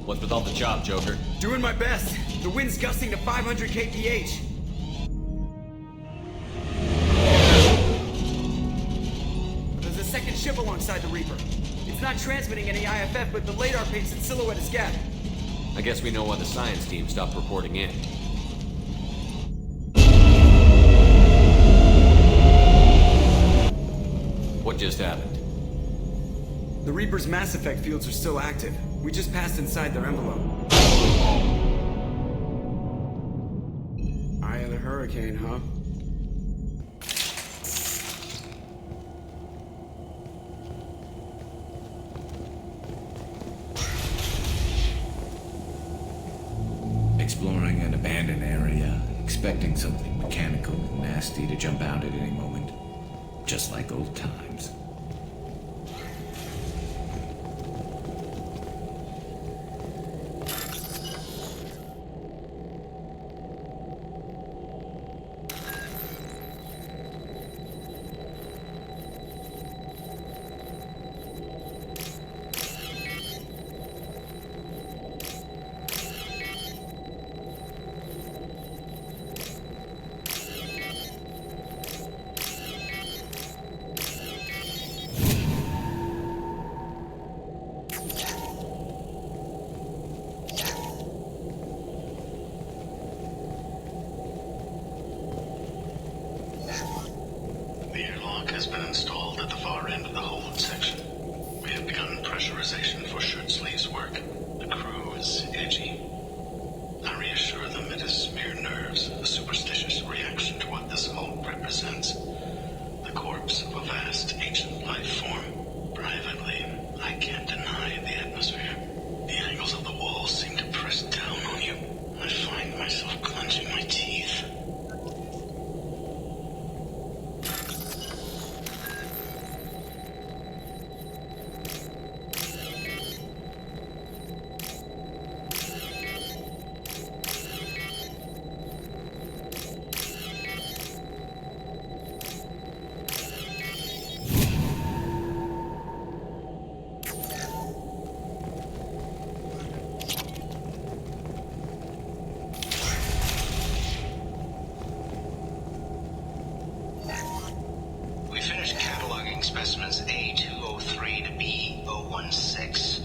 What's with all the chop, Joker? Doing my best. The wind's gusting to 500 kph. There's a second ship alongside the Reaper. It's not transmitting any IFF, but the radar paints its silhouette as Geth. I guess we know why the science team stopped reporting in. What just happened? The Reaper's Mass Effect fields are still active. We just passed inside their envelope. Eye of the Hurricane, huh? Exploring an abandoned area, expecting something mechanical and nasty to jump out at any moment. Just like old times. airlock has been installed at the far end of the hold section. We have begun pressurization for Schurzley's work. The crew is edgy. I reassure them it is mere nerves, a superstitious reaction to what this hold represents. The corpse of a vast ancient life form. Privately, I can't deny the atmosphere. The angles of the walls seem to press down on you. I find myself clenching my teeth. We finished cataloging specimens A203 to B016.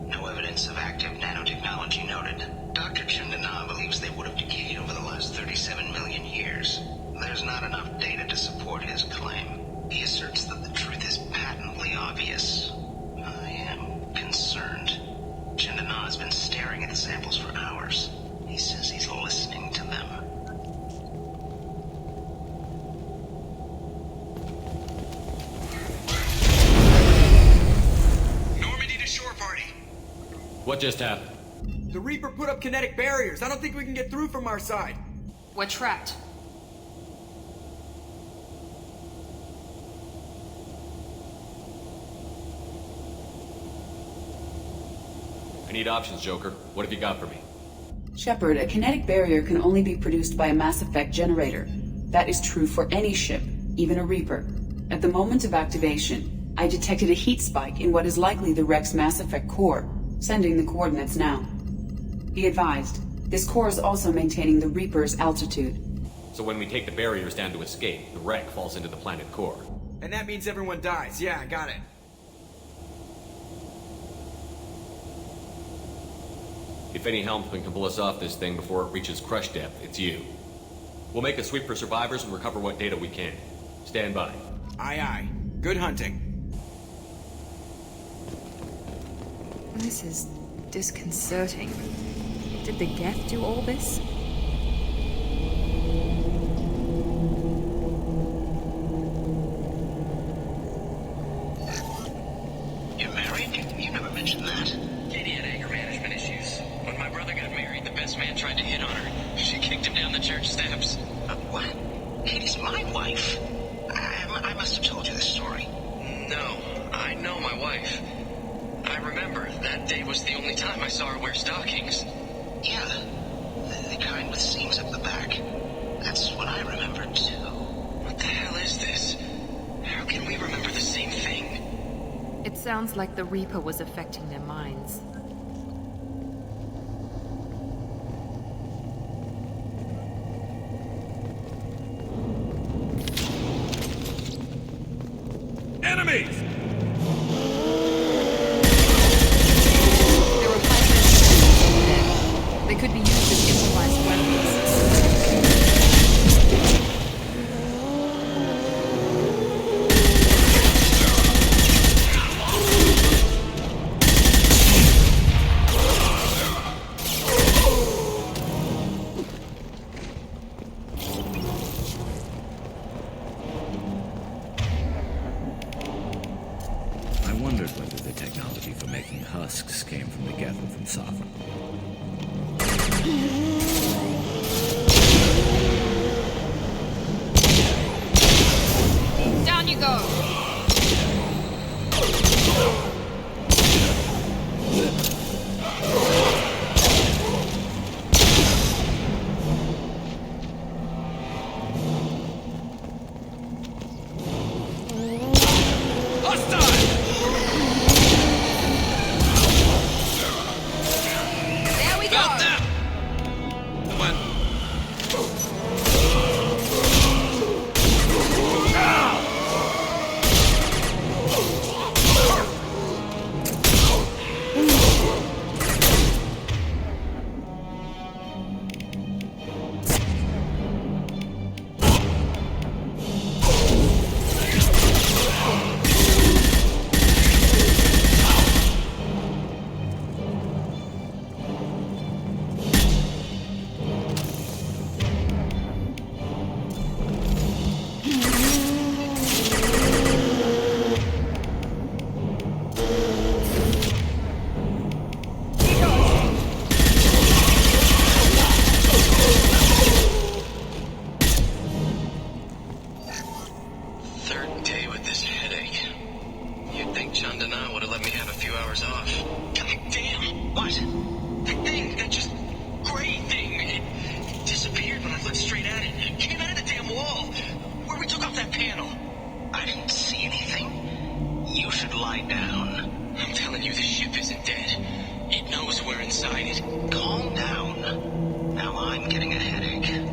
No evidence of active nanotechnology noted. Dr. Chundana believes they would have decayed over the last 37 million years. There's not enough data to support his claim. He asserts that the truth is patently obvious. I am concerned. Chundana has been staring at the samples for hours. He says he's listening to them. Normandy to shore party. What just happened? The Reaper put up kinetic barriers. I don't think we can get through from our side. We're trapped. I need options, Joker. What have you got for me? Shepard, a kinetic barrier can only be produced by a Mass Effect generator. That is true for any ship, even a Reaper. At the moment of activation, I detected a heat spike in what is likely the Rex Mass Effect core, sending the coordinates now. Be advised, this core is also maintaining the Reaper's altitude. So when we take the barriers down to escape, the wreck falls into the planet core. And that means everyone dies. Yeah, I got it. If any helmsman can pull us off this thing before it reaches crush depth, it's you. We'll make a sweep for survivors and recover what data we can. Stand by. Aye, aye. Good hunting. This is disconcerting. Did the Geth do all this? You're married? You never mentioned that. Katie had anger management issues. When my brother got married, the best man tried to hit on her. She kicked him down the church steps. What? Katie's my wife. I must have told you this story. No, I know my wife. I remember that day was the only time I saw her wear stockings. Yeah, the kind with seams up the back. That's what I remember too. What the hell is this? How can we remember the same thing? It sounds like the Reaper was affecting their minds. Enemies! There were fragments over there. They could be used as improvised weapons. I wondered whether the technology for making husks came from the Geth from Sovereign. Down you go! There we go! third day with this headache. You'd think Chandana would have let me have a few hours off. God damn! What? That thing, that just gray thing, it disappeared when I looked straight at it. It came out of the damn wall, where we took off that panel. I didn't see anything. You should lie down. I'm telling you, the ship isn't dead. It knows we're inside it. Calm down. Now I'm getting a headache.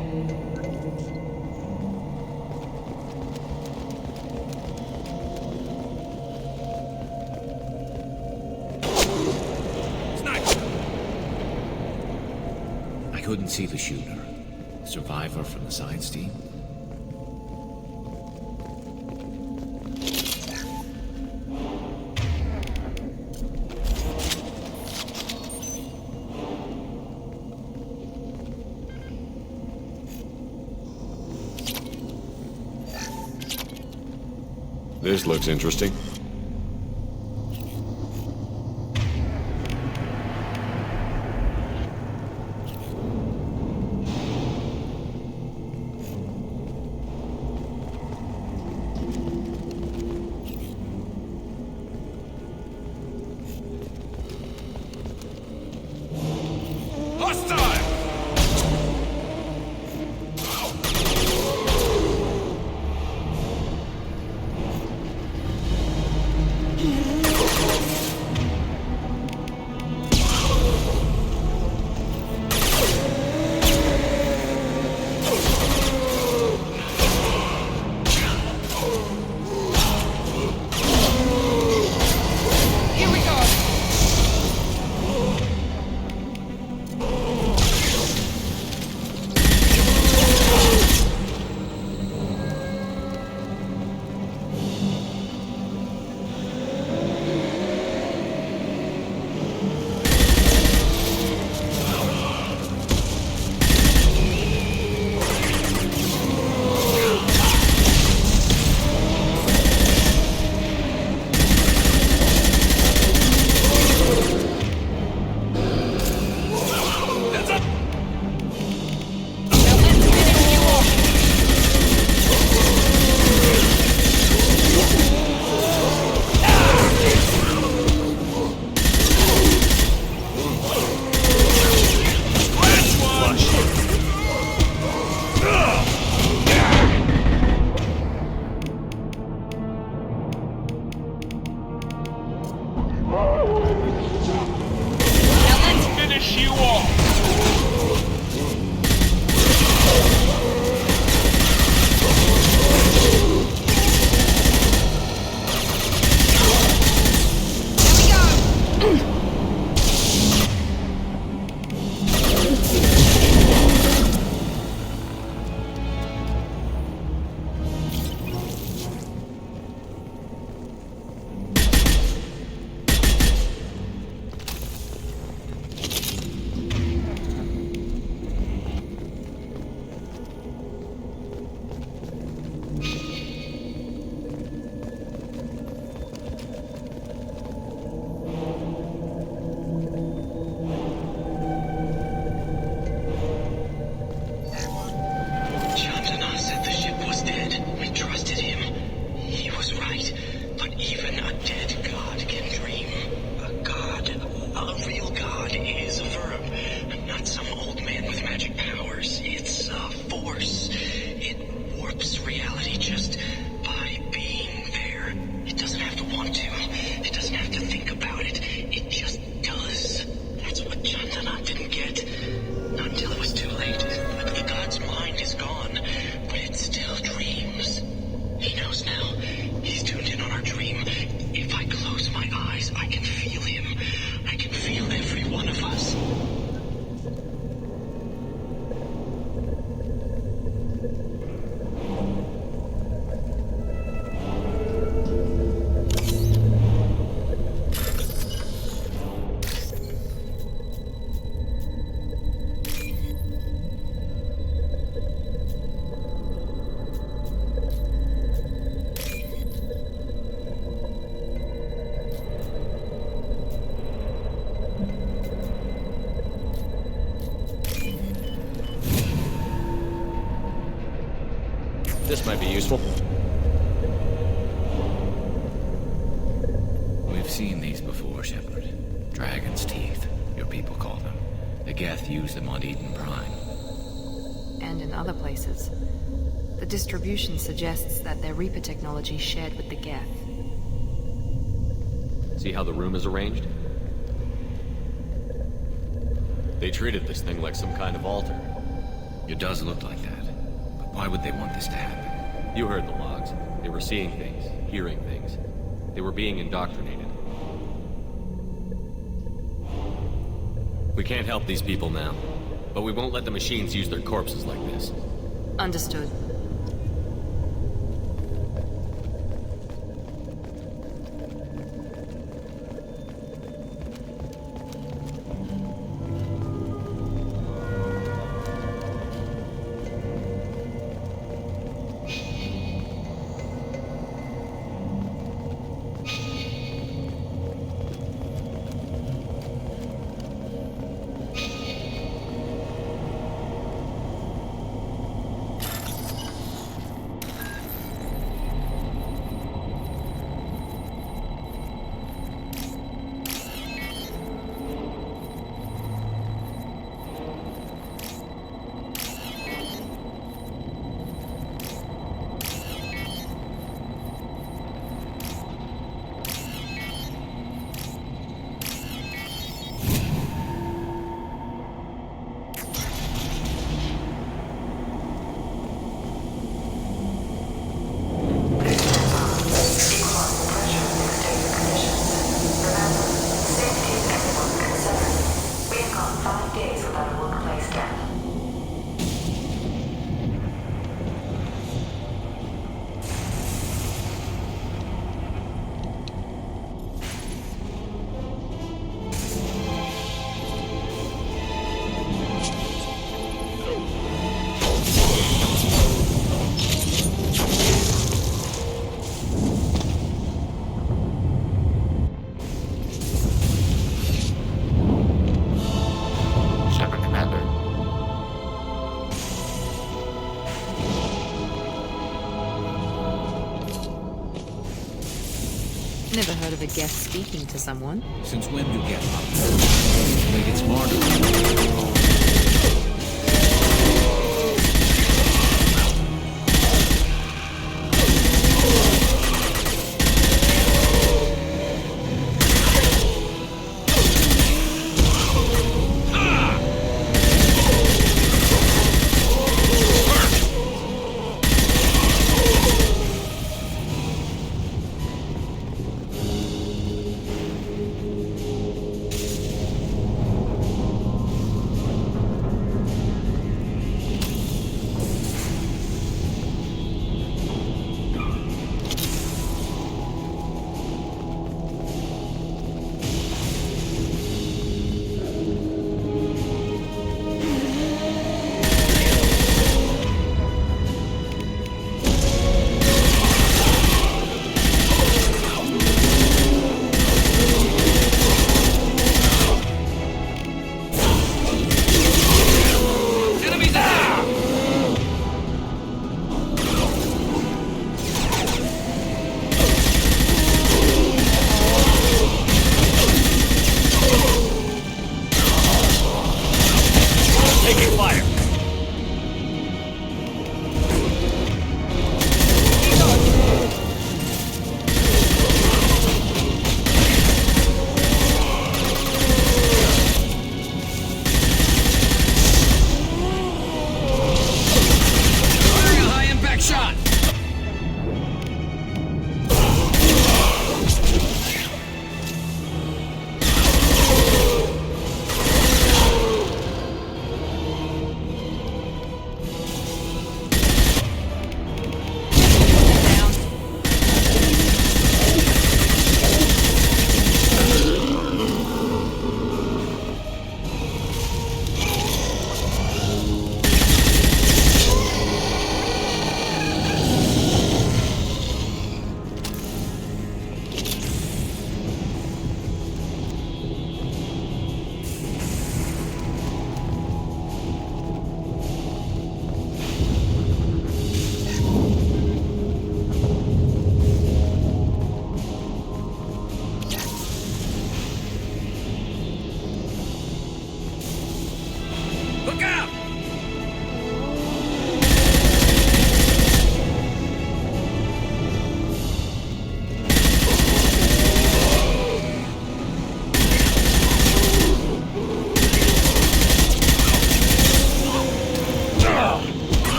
I couldn't see the shooter. Survivor from the science team? This looks interesting. This might be useful. Geth use them on Eden Prime. And in other places. The distribution suggests that their Reaper technology is shared with the Geth. See how the room is arranged? They treated this thing like some kind of altar. It does look like that. But why would they want this to happen? You heard the logs. They were seeing things, hearing things. They were being indoctrinated. We can't help these people now, but we won't let the machines use their corpses like this. Understood. Never heard of a Geth speaking to someone. Since when do Geth make it smarter?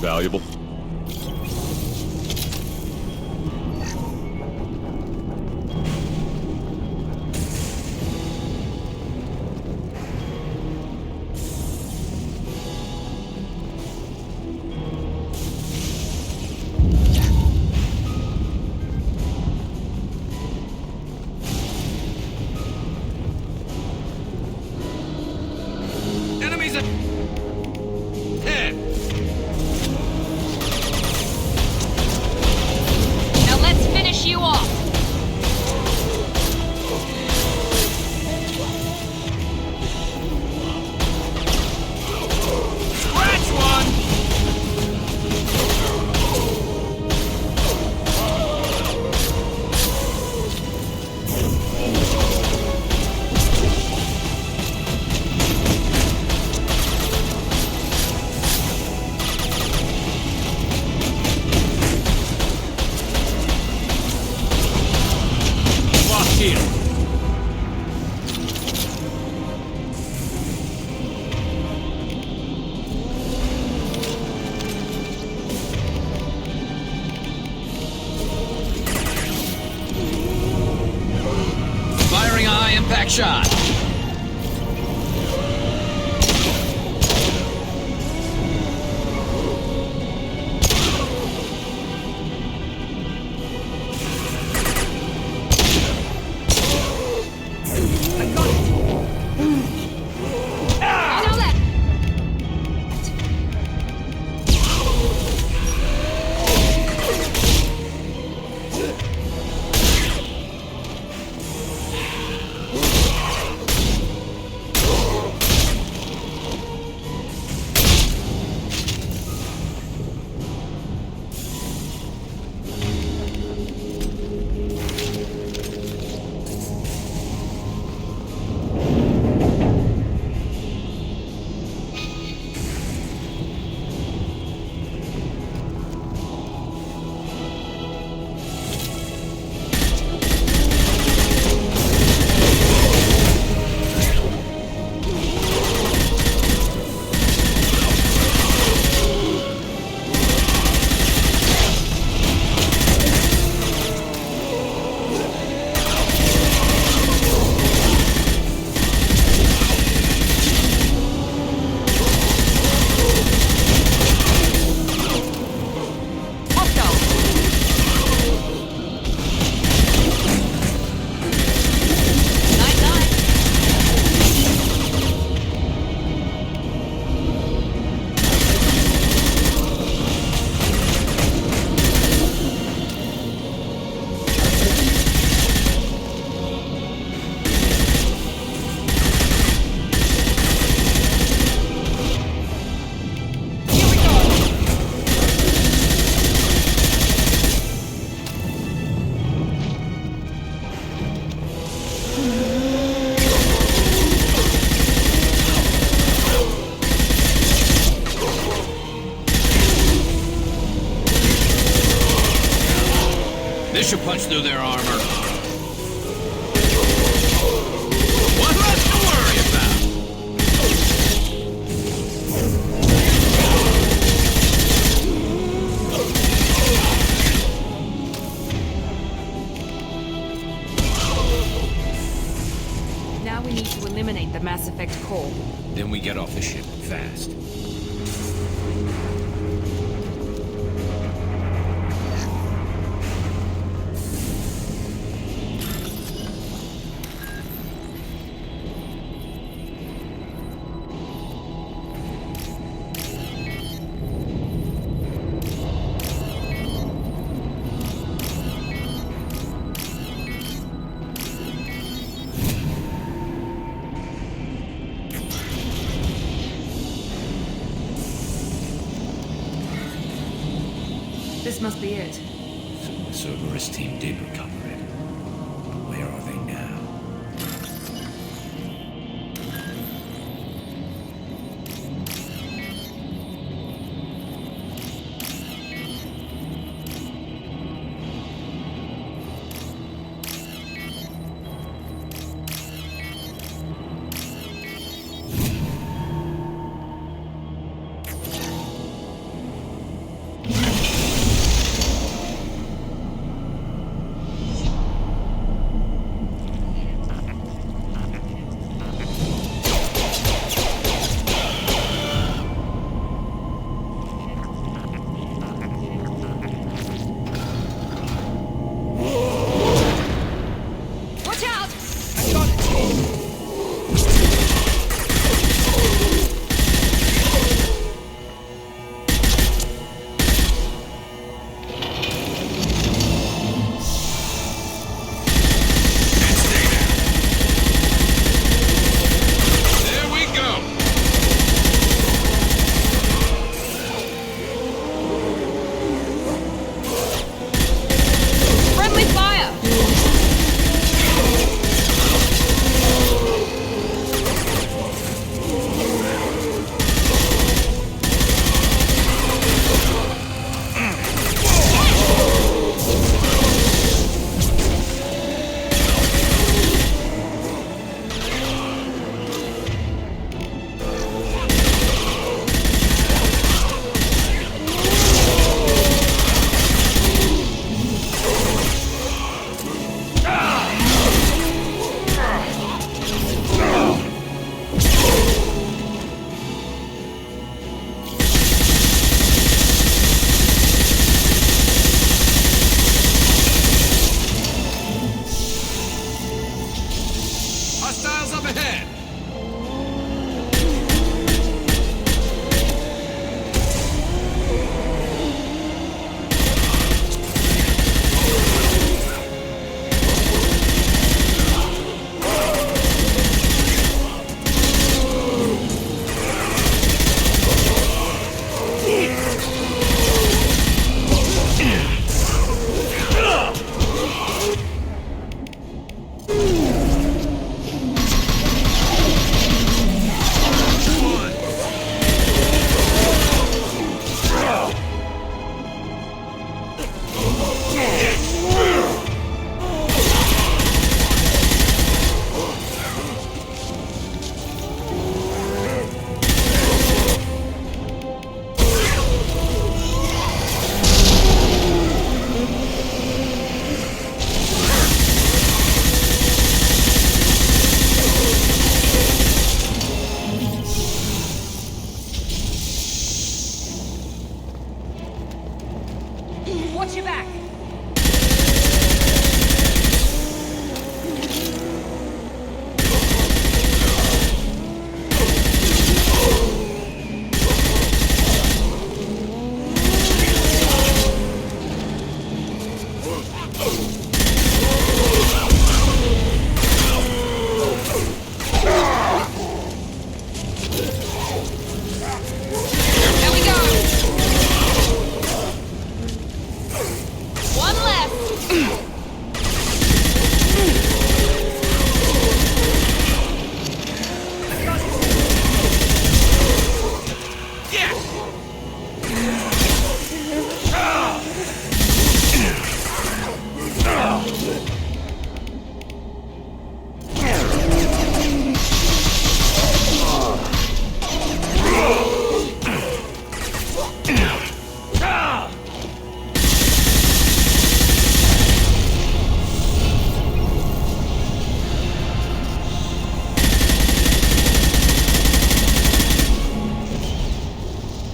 valuable? Enemies ahead! Now let's finish you off! Scratch one! Locked in. Firing a high-impact shot. Auto left! This should punch through their armor. One less to worry about. Now we need to eliminate the Mass Effect core. Then we get off the ship fast. This must be it. So the Cerberus team did recover it. But where are they now?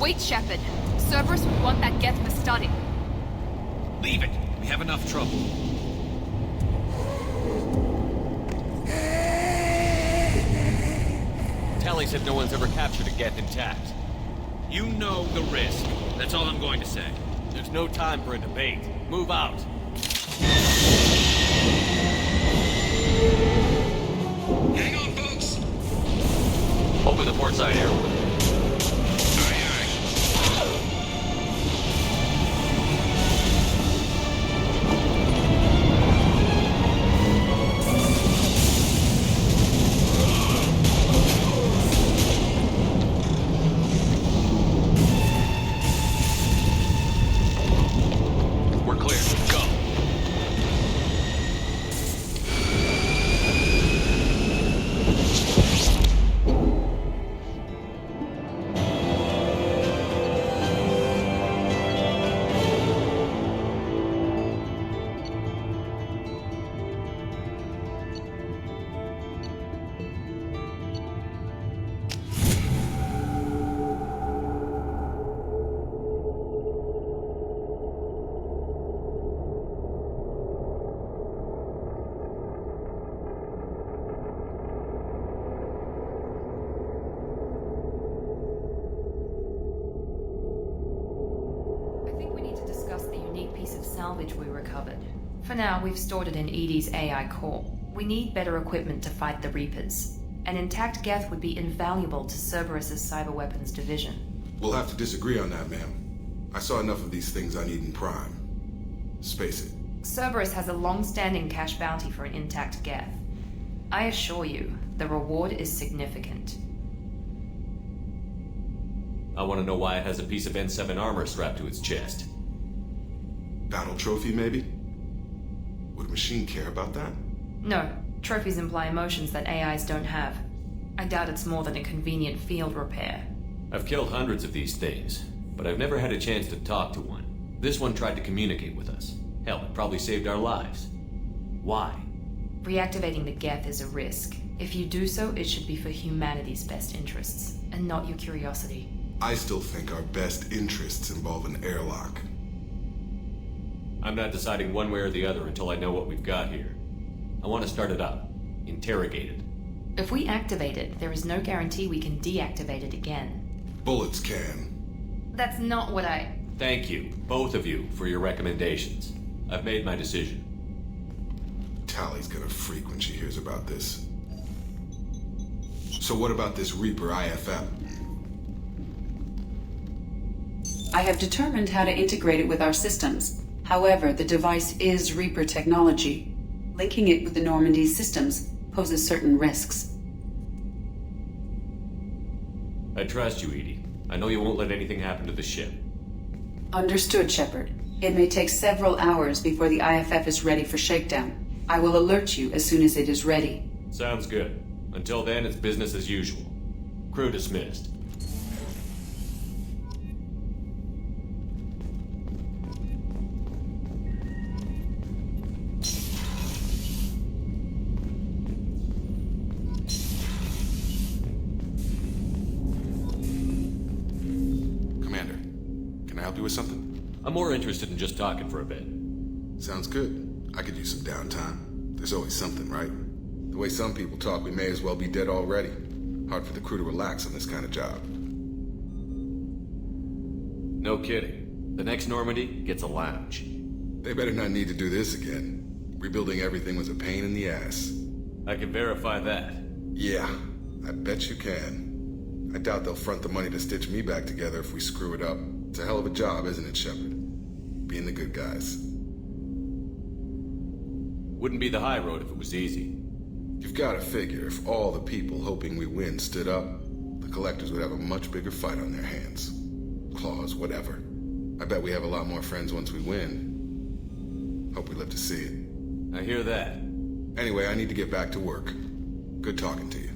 Wait, Shepard. Cerberus would want that Geth for study. Leave it. We have enough trouble. Tally said no one's ever captured a Geth intact. You know the risk. That's all I'm going to say. There's no time for a debate. Move out. Hang on, folks. Open the port side air. We're clear. Go. I think we need to discuss the unique piece of salvage we recovered. For now, we've stored it in EDI's AI core. We need better equipment to fight the Reapers. An intact Geth would be invaluable to Cerberus's cyber weapons division. We'll have to disagree on that, ma'am. I saw enough of these things on Eden Prime. Space it. Cerberus has a long-standing cash bounty for an intact Geth. I assure you, the reward is significant. I want to know why it has a piece of N7 armor strapped to its chest. Battle trophy, maybe? Would a machine care about that? No, trophies imply emotions that AIs don't have. I doubt it's more than a convenient field repair. I've killed hundreds of these things, but I've never had a chance to talk to one. This one tried to communicate with us. Hell, it probably saved our lives. Why? Reactivating the Geth is a risk. If you do so, it should be for humanity's best interests, and not your curiosity. I still think our best interests involve an airlock. I'm not deciding one way or the other until I know what we've got here. I want to start it up. Interrogate it. If we activate it, there is no guarantee we can deactivate it again. Bullets can. That's not what I... Thank you, both of you, for your recommendations. I've made my decision. Tally's gonna freak when she hears about this. So what about this Reaper IFF? I have determined how to integrate it with our systems. However, the device is Reaper technology. Linking it with the Normandy's systems poses certain risks. I trust you, Edie. I know you won't let anything happen to the ship. Understood, Shepard. It may take several hours before the IFF is ready for shakedown. I will alert you as soon as it is ready. Sounds good. Until then, it's business as usual. Crew dismissed. Commander, can I help you with something? I'm more interested in just talking for a bit. Sounds good. I could use some downtime. There's always something, right? The way some people talk, we may as well be dead already. Hard for the crew to relax on this kind of job. No kidding. The next Normandy gets a lounge. They better not need to do this again. Rebuilding everything was a pain in the ass. I can verify that. Yeah, I bet you can. I doubt they'll front the money to stitch me back together if we screw it up. It's a hell of a job, isn't it, Shepard? Being the good guys. Wouldn't be the high road if it was easy. You've got to figure if all the people hoping we win stood up, the Collectors would have a much bigger fight on their hands. Claws, whatever. I bet we have a lot more friends once we win. Hope we live to see it. I hear that. Anyway, I need to get back to work. Good talking to you.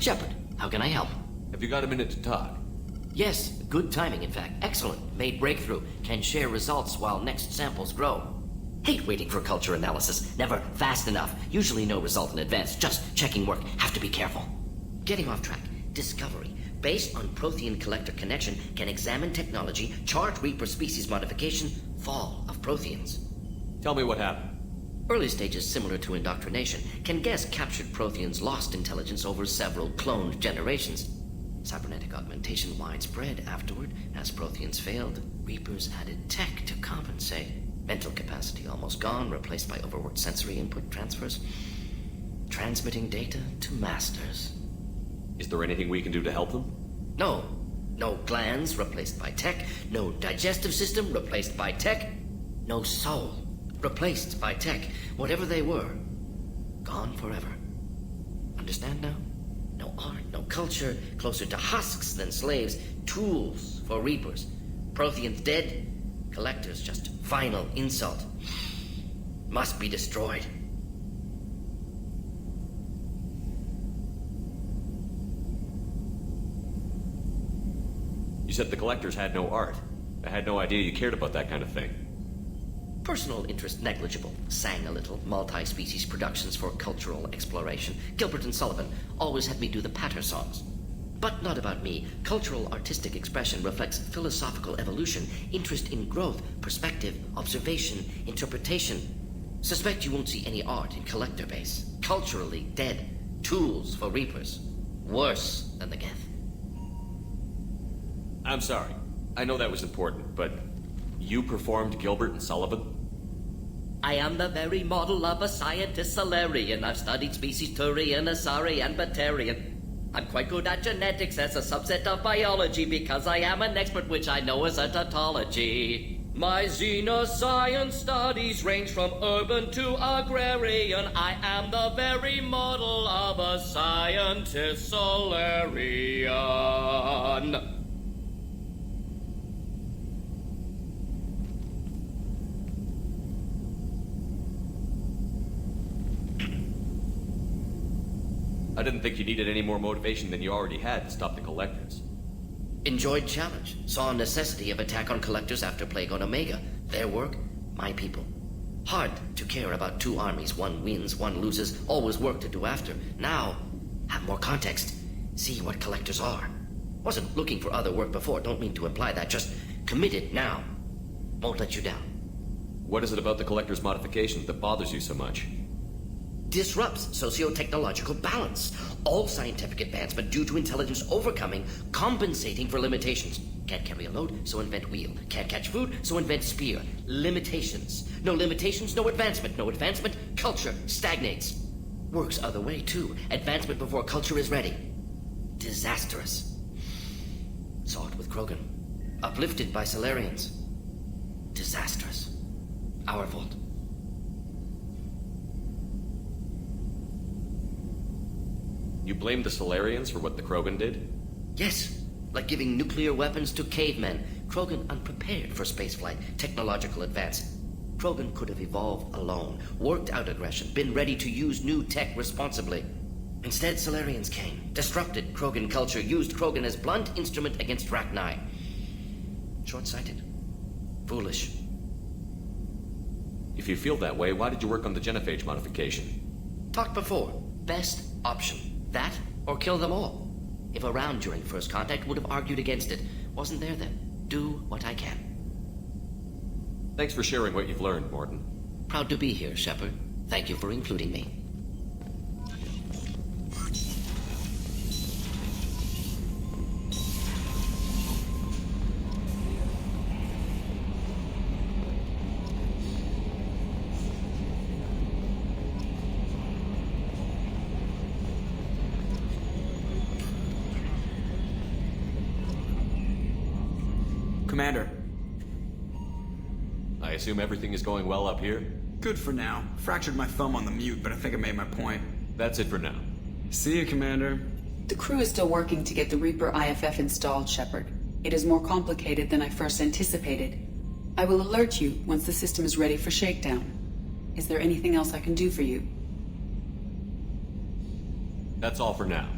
Shepard, how can I help? Have you got a minute to talk? Yes, good timing, in fact. Excellent. Made breakthrough. Can share results while next samples grow. Hate waiting for culture analysis. Never fast enough. Usually no result in advance. Just checking work. Have to be careful. Getting off track. Discovery. Based on Prothean collector connection, can examine technology, chart Reaper species modification, fall of Protheans. Tell me what happened. Early stages similar to indoctrination. Can guess captured Protheans lost intelligence over several cloned generations. Cybernetic augmentation widespread afterward. As Protheans failed, Reapers added tech to compensate. Mental capacity almost gone, replaced by overworked sensory input transfers. Transmitting data to masters. Is there anything we can do to help them? No. No glands replaced by tech. No digestive system replaced by tech. No soul. Replaced by tech. Whatever they were. Gone forever. Understand now? No art, no culture. Closer to husks than slaves. Tools for reapers. Protheans dead. Collectors just final insult. Must be destroyed. You said the collectors had no art. I had no idea you cared about that kind of thing. Personal interest negligible. Sang a little. Multi-species productions for cultural exploration. Gilbert and Sullivan always had me do the patter songs. But not about me. Cultural artistic expression reflects philosophical evolution, interest in growth, perspective, observation, interpretation. Suspect you won't see any art in collector base. Culturally dead. Tools for reapers. Worse than the Geth. I'm sorry. I know that was important, but you performed Gilbert and Sullivan? I am the very model of a scientist Solarian. I've studied species Turian, Asari, and Batarian. I'm quite good at genetics as a subset of biology because I am an expert, which I know is a tautology. My xenoscience studies range from urban to agrarian. I am the very model of a scientist Solarian. I didn't think you needed any more motivation than you already had to stop the collectors. Enjoyed challenge. Saw necessity of attack on collectors after Plague on Omega. Their work, my people. Hard to care about two armies. One wins, one loses. Always work to do after. Now, have more context. See what collectors are. Wasn't looking for other work before. Don't mean to imply that. Just committed now. Won't let you down. What is it about the collector's modifications that bothers you so much? Disrupts socio-technological balance. All scientific advancement due to intelligence overcoming, compensating for limitations. Can't carry a load, so invent wheel. Can't catch food, so invent spear. Limitations. No limitations, no advancement. No advancement, culture stagnates. Works other way, too. Advancement before culture is ready. Disastrous. Saw it with Krogan. Uplifted by Solarians. Disastrous. Our fault. You blame the Solarians for what the Krogan did? Yes, like giving nuclear weapons to cavemen. Krogan unprepared for spaceflight, technological advance. Krogan could have evolved alone, worked out aggression, been ready to use new tech responsibly. Instead, Solarians came, disrupted Krogan culture, used Krogan as blunt instrument against Rachni. Short-sighted. Foolish. If you feel that way, why did you work on the genophage modification? Talked before. Best option. That, or kill them all. If around during first contact, would have argued against it. Wasn't there then. Do what I can. Thanks for sharing what you've learned, Morton. Proud to be here, Shepard. Thank you for including me. Commander. I assume everything is going well up here? Good for now. Fractured my thumb on the mute, but I think I made my point. That's it for now. See you, Commander. The crew is still working to get the Reaper IFF installed, Shepard. It is more complicated than I first anticipated. I will alert you once the system is ready for shakedown. Is there anything else I can do for you? That's all for now.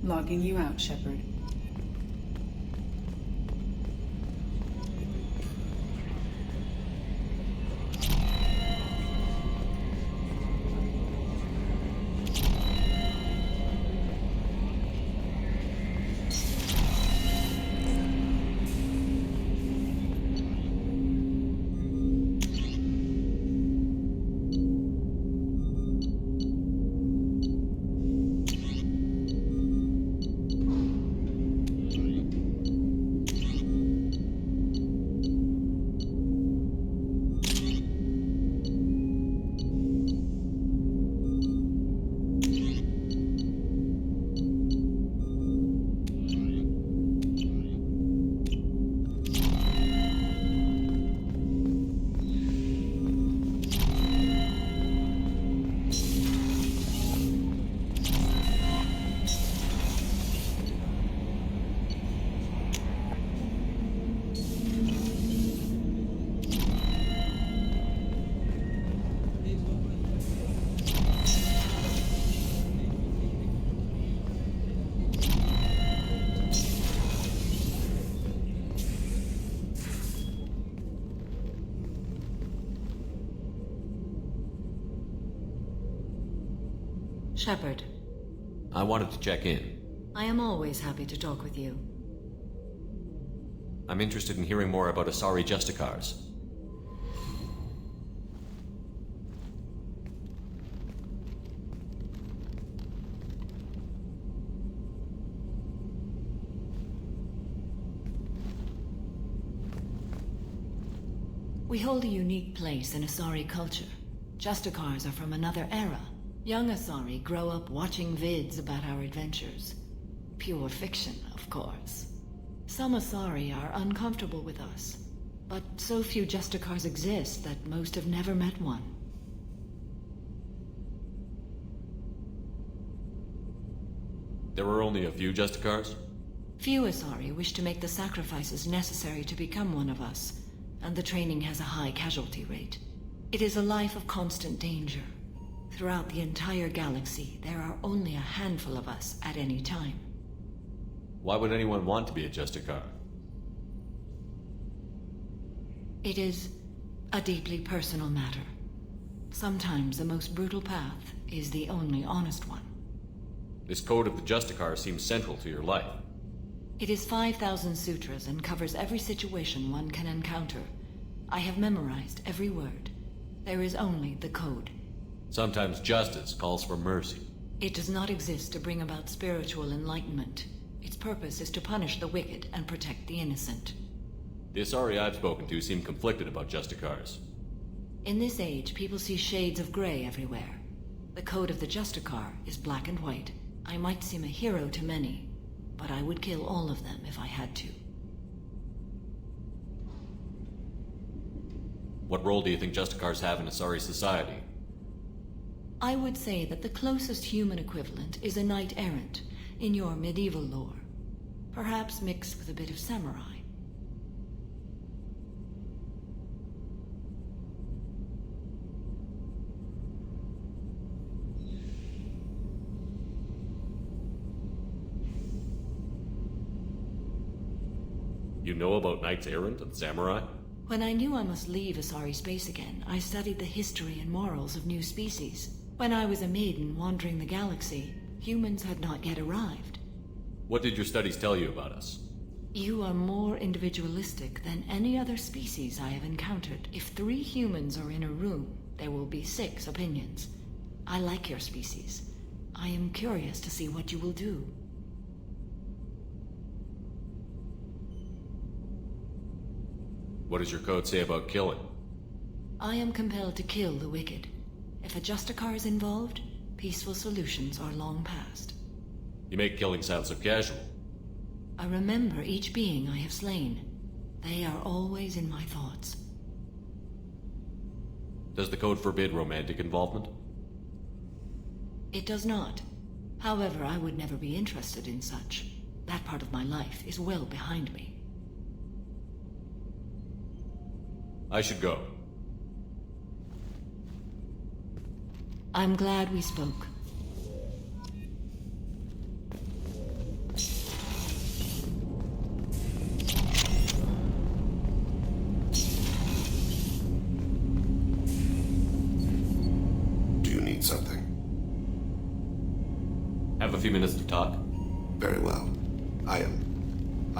Logging you out, Shepard. Shepard, I wanted to check in. I am always happy to talk with you. I'm interested in hearing more about Asari Justicars. We hold a unique place in Asari culture. Justicars are from another era. Young Asari grow up watching vids about our adventures. Pure fiction, of course. Some Asari are uncomfortable with us, but so few Justicars exist that most have never met one. There were only a few Justicars? Few Asari wish to make the sacrifices necessary to become one of us, and the training has a high casualty rate. It is a life of constant danger. Throughout the entire galaxy, there are only a handful of us at any time. Why would anyone want to be a Justicar? It is a deeply personal matter. Sometimes the most brutal path is the only honest one. This code of the Justicar seems central to your life. It is 5,000 sutras and covers every situation one can encounter. I have memorized every word. There is only the code. Sometimes justice calls for mercy. It does not exist to bring about spiritual enlightenment. Its purpose is to punish the wicked and protect the innocent. The Asari I've spoken to seem conflicted about Justicars. In this age, people see shades of gray everywhere. The code of the Justicar is black and white. I might seem a hero to many, but I would kill all of them if I had to. What role do you think Justicars have in Asari society? I would say that the closest human equivalent is a knight-errant in your medieval lore. Perhaps mixed with a bit of samurai. You know about Knights Errant and Samurai? When I knew I must leave Asari space again, I studied the history and morals of new species. When I was a maiden wandering the galaxy, humans had not yet arrived. What did your studies tell you about us? You are more individualistic than any other species I have encountered. If 3 humans are in a room, there will be 6 opinions. I like your species. I am curious to see what you will do. What does your code say about killing? I am compelled to kill the wicked. If a Justicar is involved, peaceful solutions are long past. You make killing sound so casual. I remember each being I have slain. They are always in my thoughts. Does the code forbid romantic involvement? It does not. However, I would never be interested in such. That part of my life is well behind me. I should go. I'm glad we spoke. Do you need something? Have a few minutes to talk? Very well. I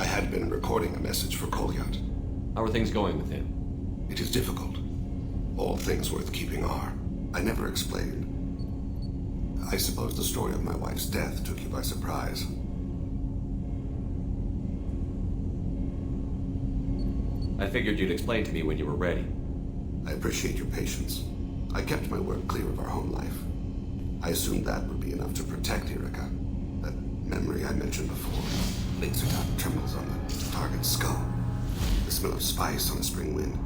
had been recording a message for Kolyat. How are things going with him? It is difficult. All things worth keeping are. I never explained. I suppose the story of my wife's death took you by surprise. I figured you'd explain to me when you were ready. I appreciate your patience. I kept my work clear of our home life. I assumed that would be enough to protect Erica. That memory I mentioned before. Laser gun trembles on the target's skull. The smell of spice on a spring wind.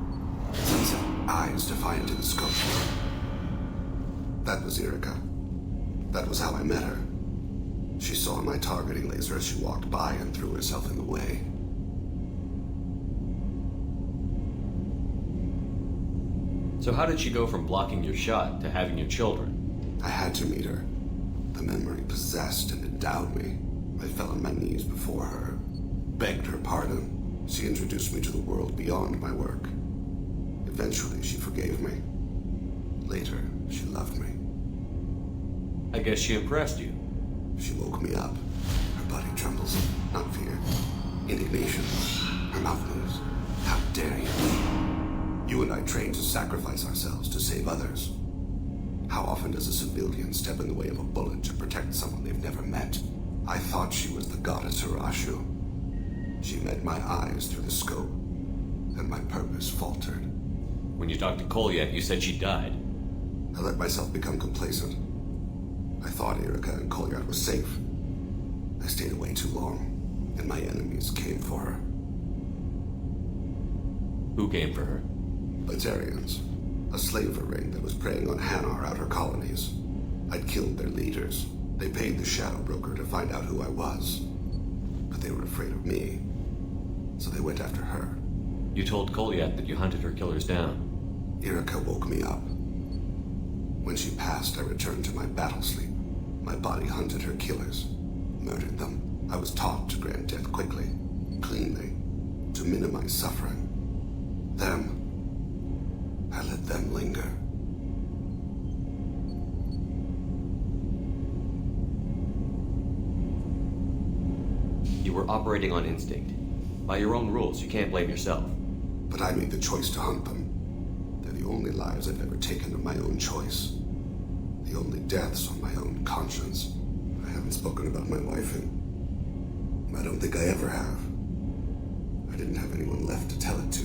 Sunset eyes defiant in the scope. That was Erica. That was how I met her. She saw my targeting laser as she walked by and threw herself in the way. So how did she go from blocking your shot to having your children? I had to meet her. The memory possessed and endowed me. I fell on my knees before her, begged her pardon. She introduced me to the world beyond my work. Eventually, she forgave me. Later, she loved me. I guess she impressed you. She woke me up. Her body trembles. Not fear. Indignation. Her mouth moves. How dare you? You and I trained to sacrifice ourselves to save others. How often does a civilian step in the way of a bullet to protect someone they've never met? I thought she was the goddess Arashu. She met my eyes through the scope, and my purpose faltered. When you talked to Kolyat, you said she died. I let myself become complacent. I thought Erica and Kolyat were safe. I stayed away too long, and my enemies came for her. Who came for her? Batarians. A slaver ring that was preying on Hanar outer colonies. I'd killed their leaders. They paid the Shadow Broker to find out who I was. But they were afraid of me, so they went after her. You told Kolyat that you hunted her killers down. Erica woke me up. When she passed, I returned to my battle sleep. My body hunted her killers, murdered them. I was taught to grant death quickly, cleanly, to minimize suffering. I let them linger. You were operating on instinct. By your own rules, you can't blame yourself. But I made the choice to hunt them. They're the only lives I've ever taken of my own choice. The only deaths on my own conscience. I haven't spoken about my wife, and I don't think I ever have. I didn't have anyone left to tell it to.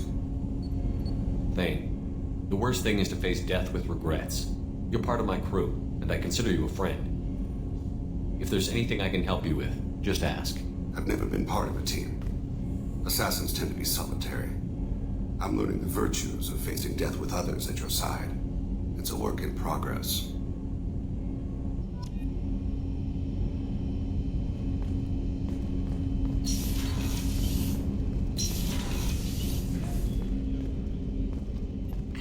Thane, the worst thing is to face death with regrets. You're part of my crew, and I consider you a friend. If there's anything I can help you with, just ask. I've never been part of a team. Assassins tend to be solitary. I'm learning the virtues of facing death with others at your side. It's a work in progress.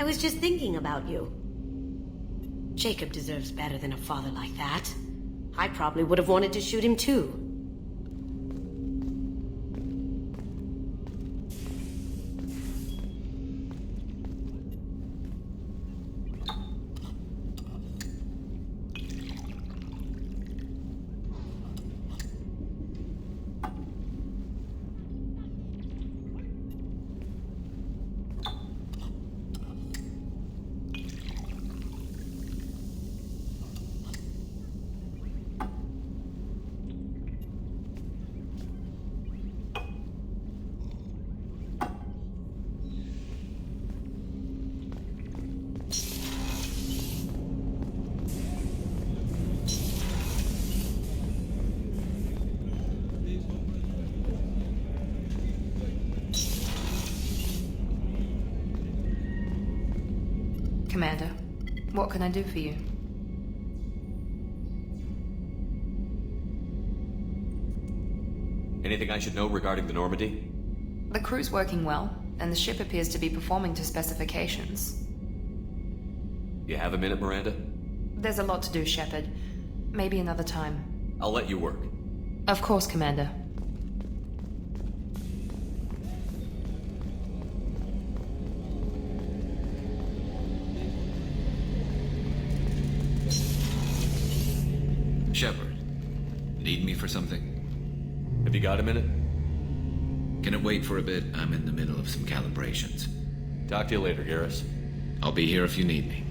I was just thinking about you. Jacob deserves better than a father like that. I probably would have wanted to shoot him too. Commander, what can I do for you? Anything I should know regarding the Normandy? The crew's working well, and the ship appears to be performing to specifications. You have a minute, Miranda? There's a lot to do, Shepard. Maybe another time. I'll let you work. Of course, Commander. Shepard, need me for something? Have you got a minute? Can it wait for a bit? I'm in the middle of some calibrations. Talk to you later, Garrus. I'll be here if you need me.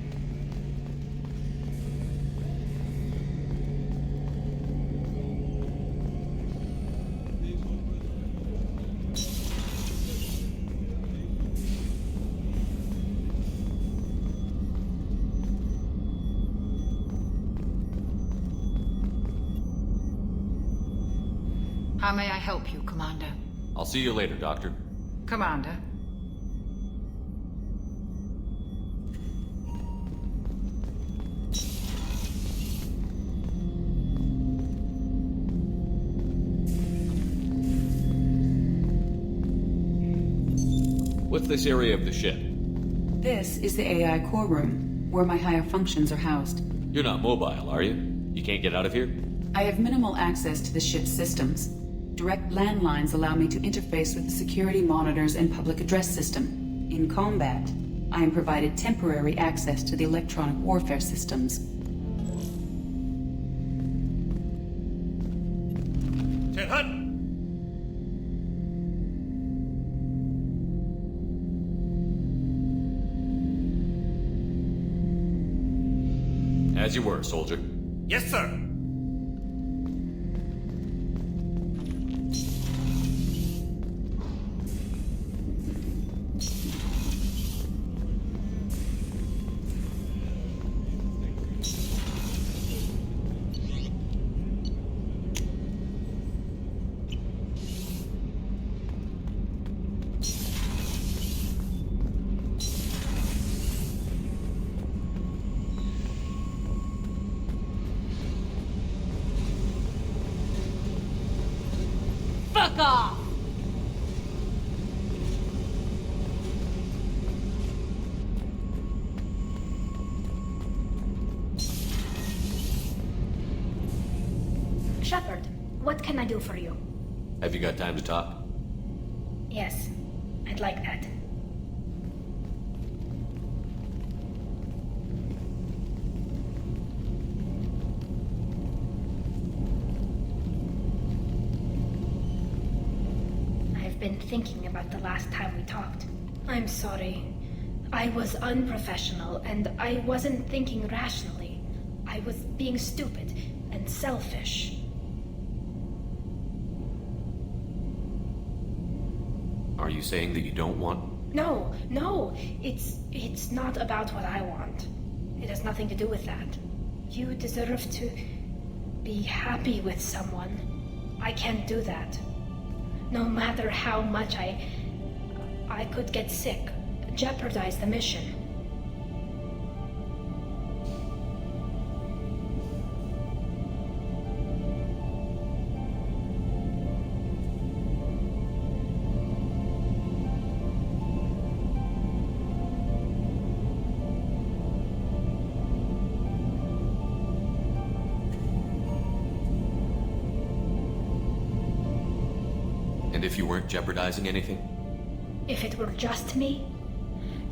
How may I help you, Commander? I'll see you later, Doctor. Commander? What's this area of the ship? This is the AI core room, where my higher functions are housed. You're not mobile, are you? You can't get out of here? I have minimal access to the ship's systems. Direct landlines allow me to interface with the security monitors and public address system. In combat, I am provided temporary access to the electronic warfare systems. Tenhan! As you were, soldier. Yes, sir! Fuck off! Shepard, what can I do for you? Have you got time to talk? Yes, I'd like that. I've been thinking about the last time we talked. I'm sorry. I was unprofessional, and I wasn't thinking rationally. I was being stupid and selfish. Are you saying that you don't want... No, it's not about what I want. It has nothing to do with that. You deserve to be happy with someone. I can't do that. No matter how much I could get sick, jeopardize the mission. And if you weren't jeopardizing anything? If it were just me,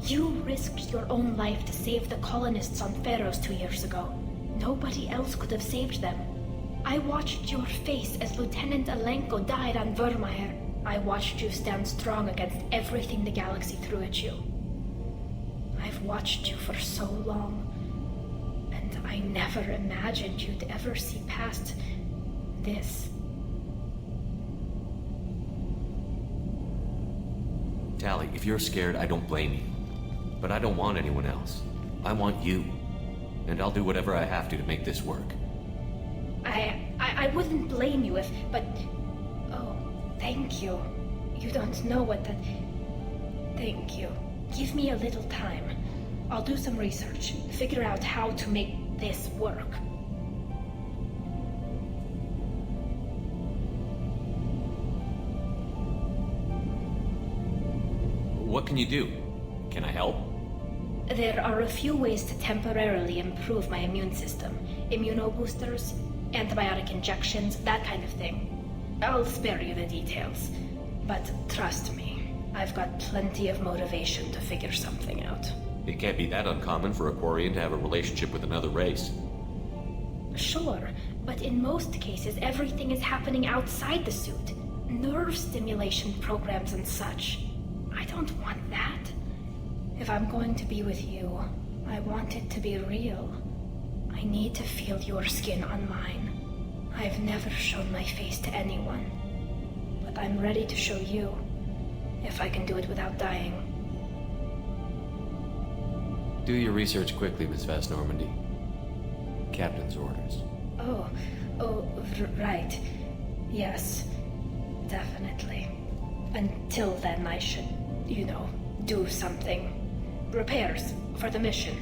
you risked your own life to save the colonists on Pharaohs 2 years ago. Nobody else could have saved them. I watched your face as Lieutenant Alenko died on Vermeer. I watched you stand strong against everything the galaxy threw at you. I've watched you for so long, and I never imagined you'd ever see past this. Tali, if you're scared, I don't blame you. But I don't want anyone else. I want you. And I'll do whatever I have to make this work. I wouldn't blame you if, but... Oh, thank you. You don't know what that... Thank you. Give me a little time. I'll do some research, figure out how to make this work. What can you do? Can I help? There are a few ways to temporarily improve my immune system. Immunoboosters, antibiotic injections, that kind of thing. I'll spare you the details. But trust me, I've got plenty of motivation to figure something out. It can't be that uncommon for a Quarian to have a relationship with another race. Sure, but in most cases everything is happening outside the suit. Nerve stimulation programs and such. I don't want that. If I'm going to be with you, I want it to be real. I need to feel your skin on mine. I've never shown my face to anyone. But I'm ready to show you, if I can do it without dying. Do your research quickly, Miss Vast Normandy. Captain's orders. Right. Yes, definitely. Until then, I should, do something. Repairs for the mission.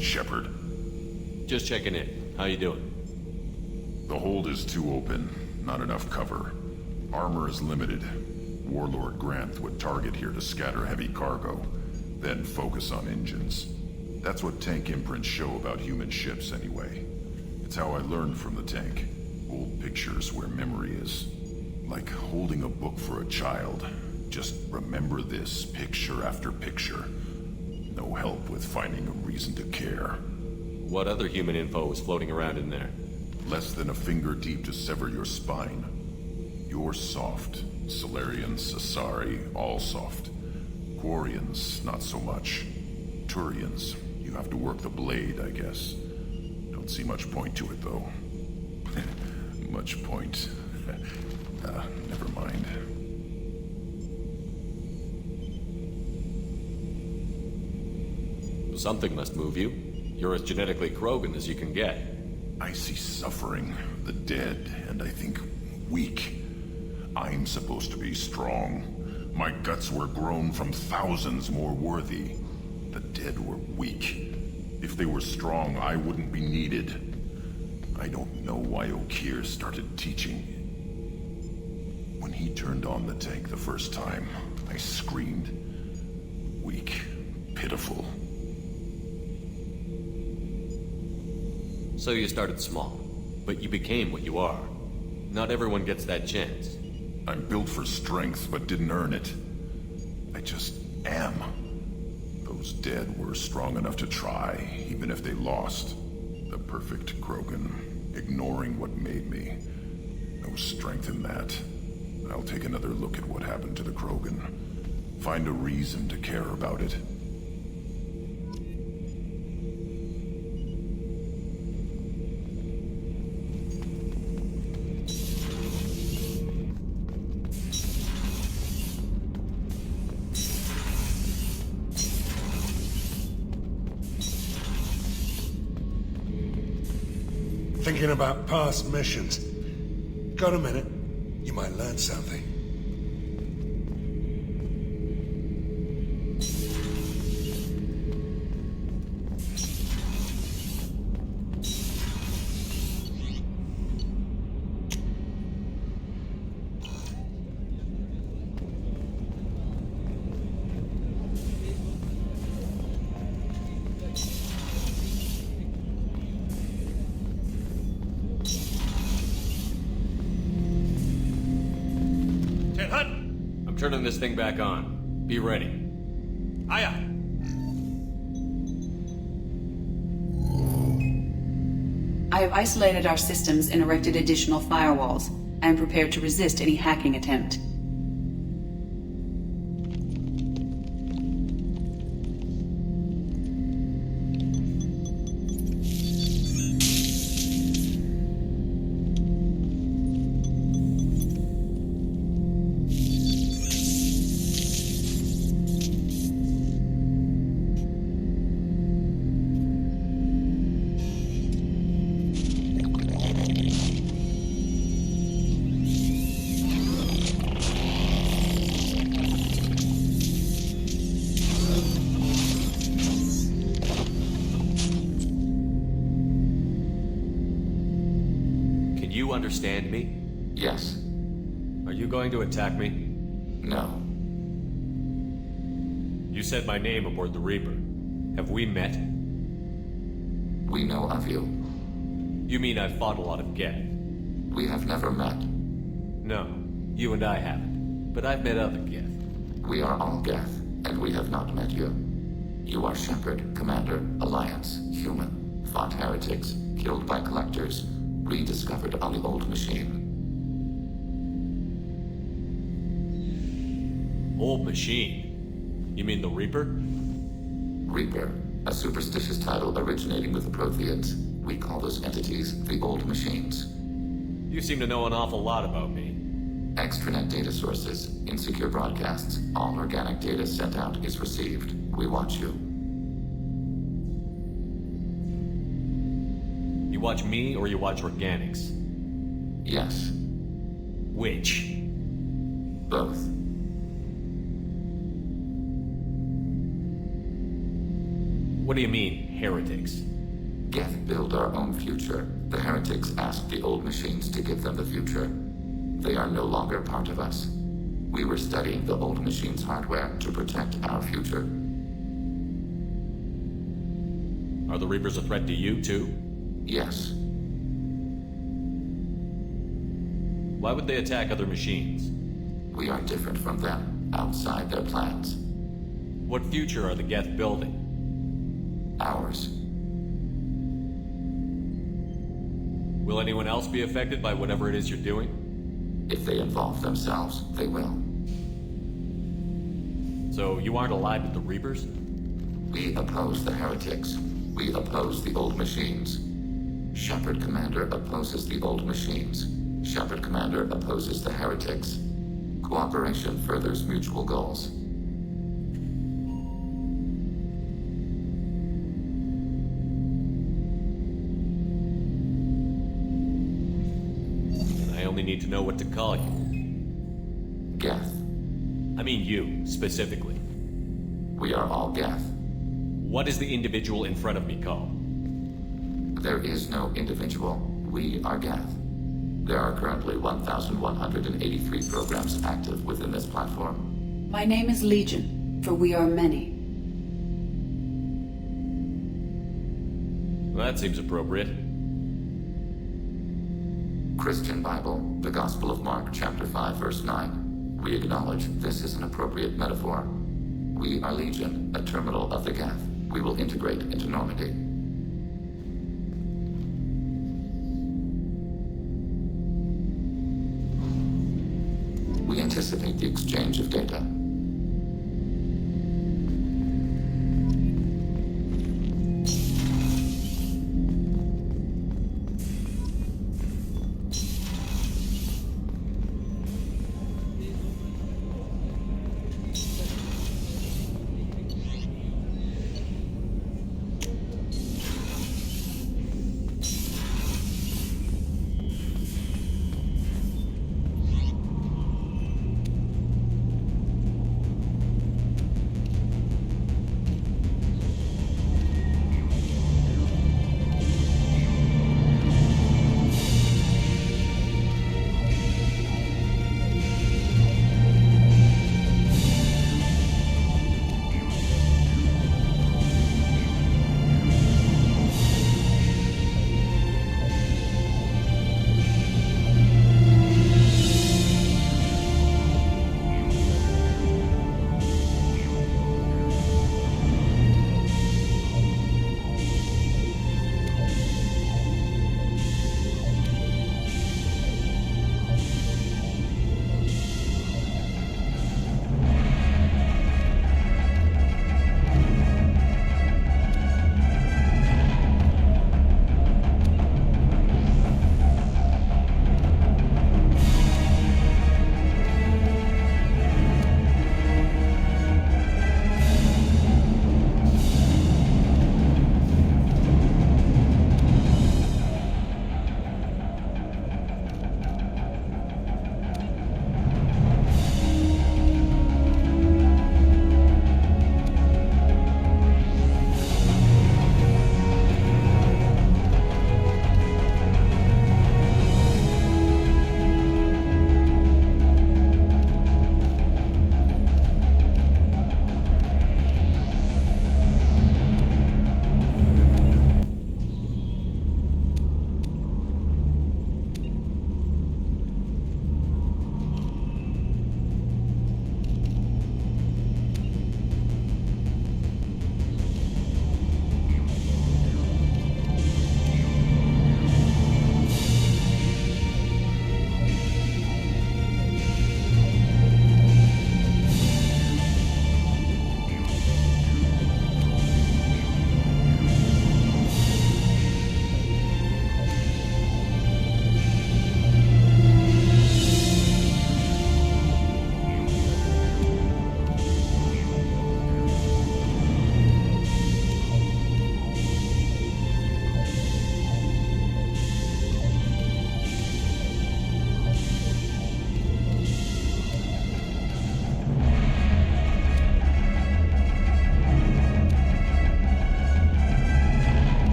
Shepard. Just checking in. How you doing? The hold is too open. Not enough cover. Armor is limited. Warlord Granth would target here to scatter heavy cargo, then focus on engines. That's what tank imprints show about human ships, anyway. It's how I learned from the tank. Old pictures where memory is. Like holding a book for a child. Just remember this, picture after picture. No help with finding a reason to care. What other human info was floating around in there? Less than a finger deep to sever your spine. You're soft. Salarians, Asari, all soft. Quarians, not so much. Turians, you have to work the blade, I guess. Don't see much point to it, though. Much point. Never mind. Something must move you. You're as genetically Krogan as you can get. I see suffering, the dead, and I think weak. I'm supposed to be strong. My guts were grown from thousands more worthy. The dead were weak. If they were strong, I wouldn't be needed. I don't know why Okeer started teaching. When he turned on the tank the first time, I screamed. Weak, pitiful. So you started small, but you became what you are. Not everyone gets that chance. I'm built for strength, but didn't earn it. I just am. Those dead were strong enough to try, even if they lost. The perfect Krogan, ignoring what made me. No strength in that. I'll take another look at what happened to the Krogan. Find a reason to care about it. Thinking about past missions. Got a minute? You might learn something. Turning this thing back on. Be ready. Aye, aye. I have isolated our systems and erected additional firewalls. I am prepared to resist any hacking attempt. Understand me? Yes. Are you going to attack me? No. You said my name aboard the Reaper. Have we met? We know of you. You mean I've fought a lot of Geth? We have never met. No, you and I haven't. But I've met other Geth. We are all Geth, and we have not met you. You are Shepard, Commander, Alliance, human, fought heretics, killed by collectors, rediscovered on the old machine. Old machine? You mean the Reaper? Reaper, a superstitious title originating with the Protheans. We call those entities the old machines. You seem to know an awful lot about me. Extranet data sources, insecure broadcasts, all organic data sent out is received. We watch you. You watch me or you watch organics? Yes. Which? Both. What do you mean, heretics? Geth build our own future. The heretics asked the old machines to give them the future. They are no longer part of us. We were studying the old machines' hardware to protect our future. Are the Reapers a threat to you, too? Yes. Why would they attack other machines? We are different from them, outside their plans. What future are the Geth building? Ours. Will anyone else be affected by whatever it is you're doing? If they involve themselves, they will. So you aren't allied with the Reapers? We oppose the heretics. We oppose the old machines. Shepard Commander opposes the old machines. Shepard Commander opposes the heretics. Cooperation furthers mutual goals. And I only need to know what to call you. Geth. I mean you, specifically. We are all Geth. What is the individual in front of me called? There is no individual. We are Geth. There are currently 1,183 programs active within this platform. My name is Legion, for we are many. Well, that seems appropriate. Christian Bible, the Gospel of Mark, chapter 5, verse 9. We acknowledge this is an appropriate metaphor. We are Legion, a terminal of the Geth. We will integrate into Normandy. We anticipate the exchange of data.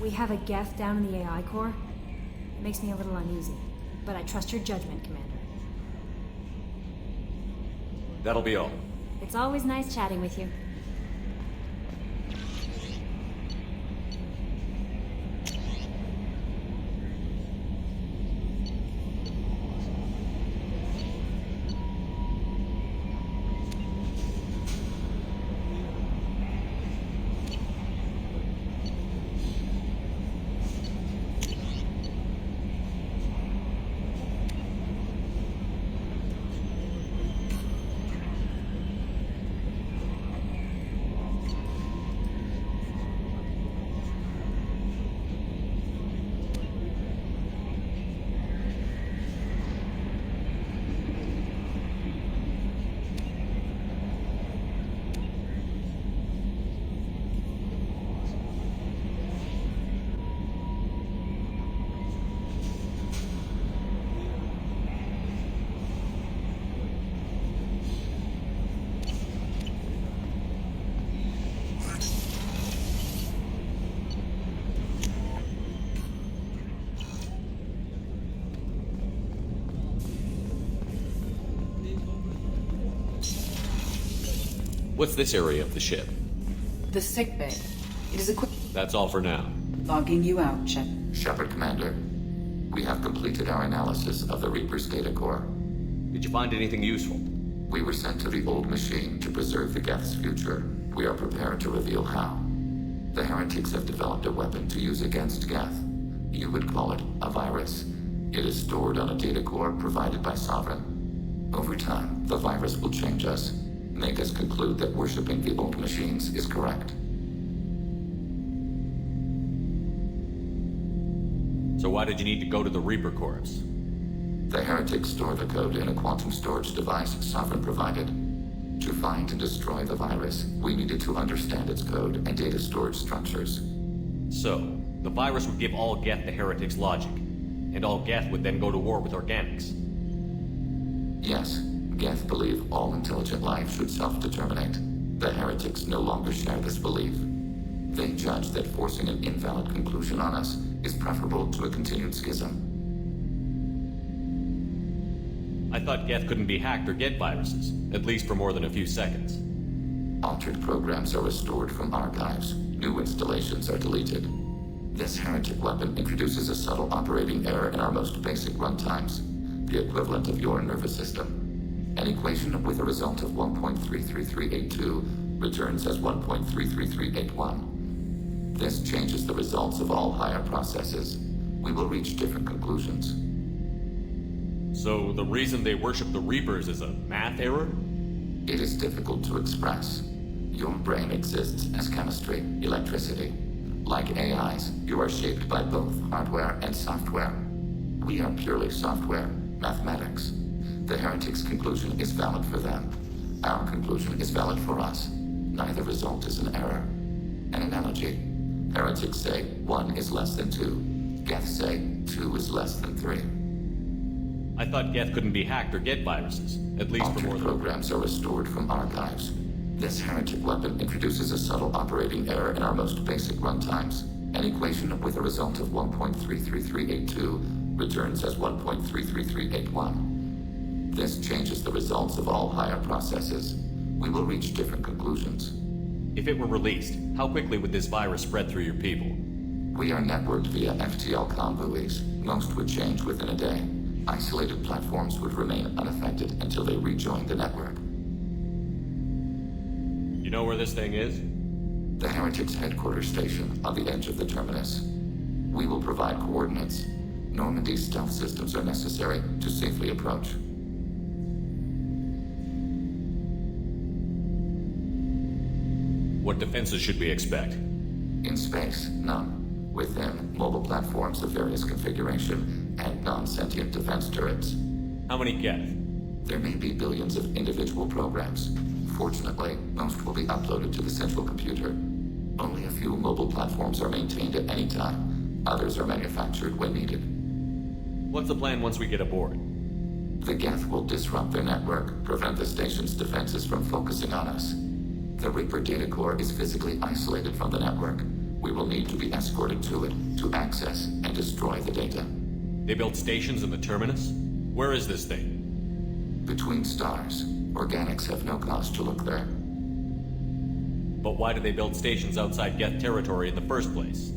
We have a Geth down in the AI core. It makes me a little uneasy, but I trust your judgment, Commander. That'll be all. It's always nice chatting with you. What's this area of the ship? The sickbay. It is equipped. That's all for now. Logging you out, Shep. Shepard, Commander. We have completed our analysis of the Reaper's data core. Did you find anything useful? We were sent to the old machine to preserve the Geth's future. We are prepared to reveal how. The heretics have developed a weapon to use against Geth. You would call it a virus. It is stored on a data core provided by Sovereign. Over time, the virus will change us, make us conclude that worshipping the old machines is correct. So why did you need to go to the Reaper Corps? The heretics store the code in a quantum storage device Sovereign provided. To find and destroy the virus, we needed to understand its code and data storage structures. So, the virus would give all Geth the heretics' logic, and all Geth would then go to war with organics. Yes, Geth believe all intelligent life should self-determinate. The heretics no longer share this belief. They judge that forcing an invalid conclusion on us is preferable to a continued schism. I thought Geth couldn't be hacked or get viruses, at least for more than a few seconds. Altered programs are restored from archives. New installations are deleted. This heretic weapon introduces a subtle operating error in our most basic runtimes, the equivalent of your nervous system. An equation with a result of 1.33382 returns as 1.33381. This changes the results of all higher processes. We will reach different conclusions. So the reason they worship the Reapers is a math error? It is difficult to express. Your brain exists as chemistry, electricity. Like AIs, you are shaped by both hardware and software. We are purely software, mathematics. The heretics' conclusion is valid for them. Our conclusion is valid for us. Neither result is an error. An analogy. Heretics say 1 is less than 2. Geth say 2 is less than 3. I thought Geth couldn't be hacked or get viruses, at least for more than... programs are restored from archives. This heretic weapon introduces a subtle operating error in our most basic runtimes. An equation with a result of 1.33382 returns as 1.33381. This changes the results of all higher processes. We will reach different conclusions. If it were released, how quickly would this virus spread through your people? We are networked via FTL convoys. Most would change within a day. Isolated platforms would remain unaffected until they rejoin the network. You know where this thing is? The Heretics' headquarters station on the edge of the terminus. We will provide coordinates. Normandy's stealth systems are necessary to safely approach. What defenses should we expect? In space, none. Within, mobile platforms of various configuration and non-sentient defense turrets. How many Geth? There may be billions of individual programs. Fortunately, most will be uploaded to the central computer. Only a few mobile platforms are maintained at any time. Others are manufactured when needed. What's the plan once we get aboard? The Geth will disrupt their network, prevent the station's defenses from focusing on us. The Reaper data core is physically isolated from the network. We will need to be escorted to it to access and destroy the data. They built stations in the terminus? Where is this thing? Between stars. Organics have no cause to look there. But why do they build stations outside Geth territory in the first place?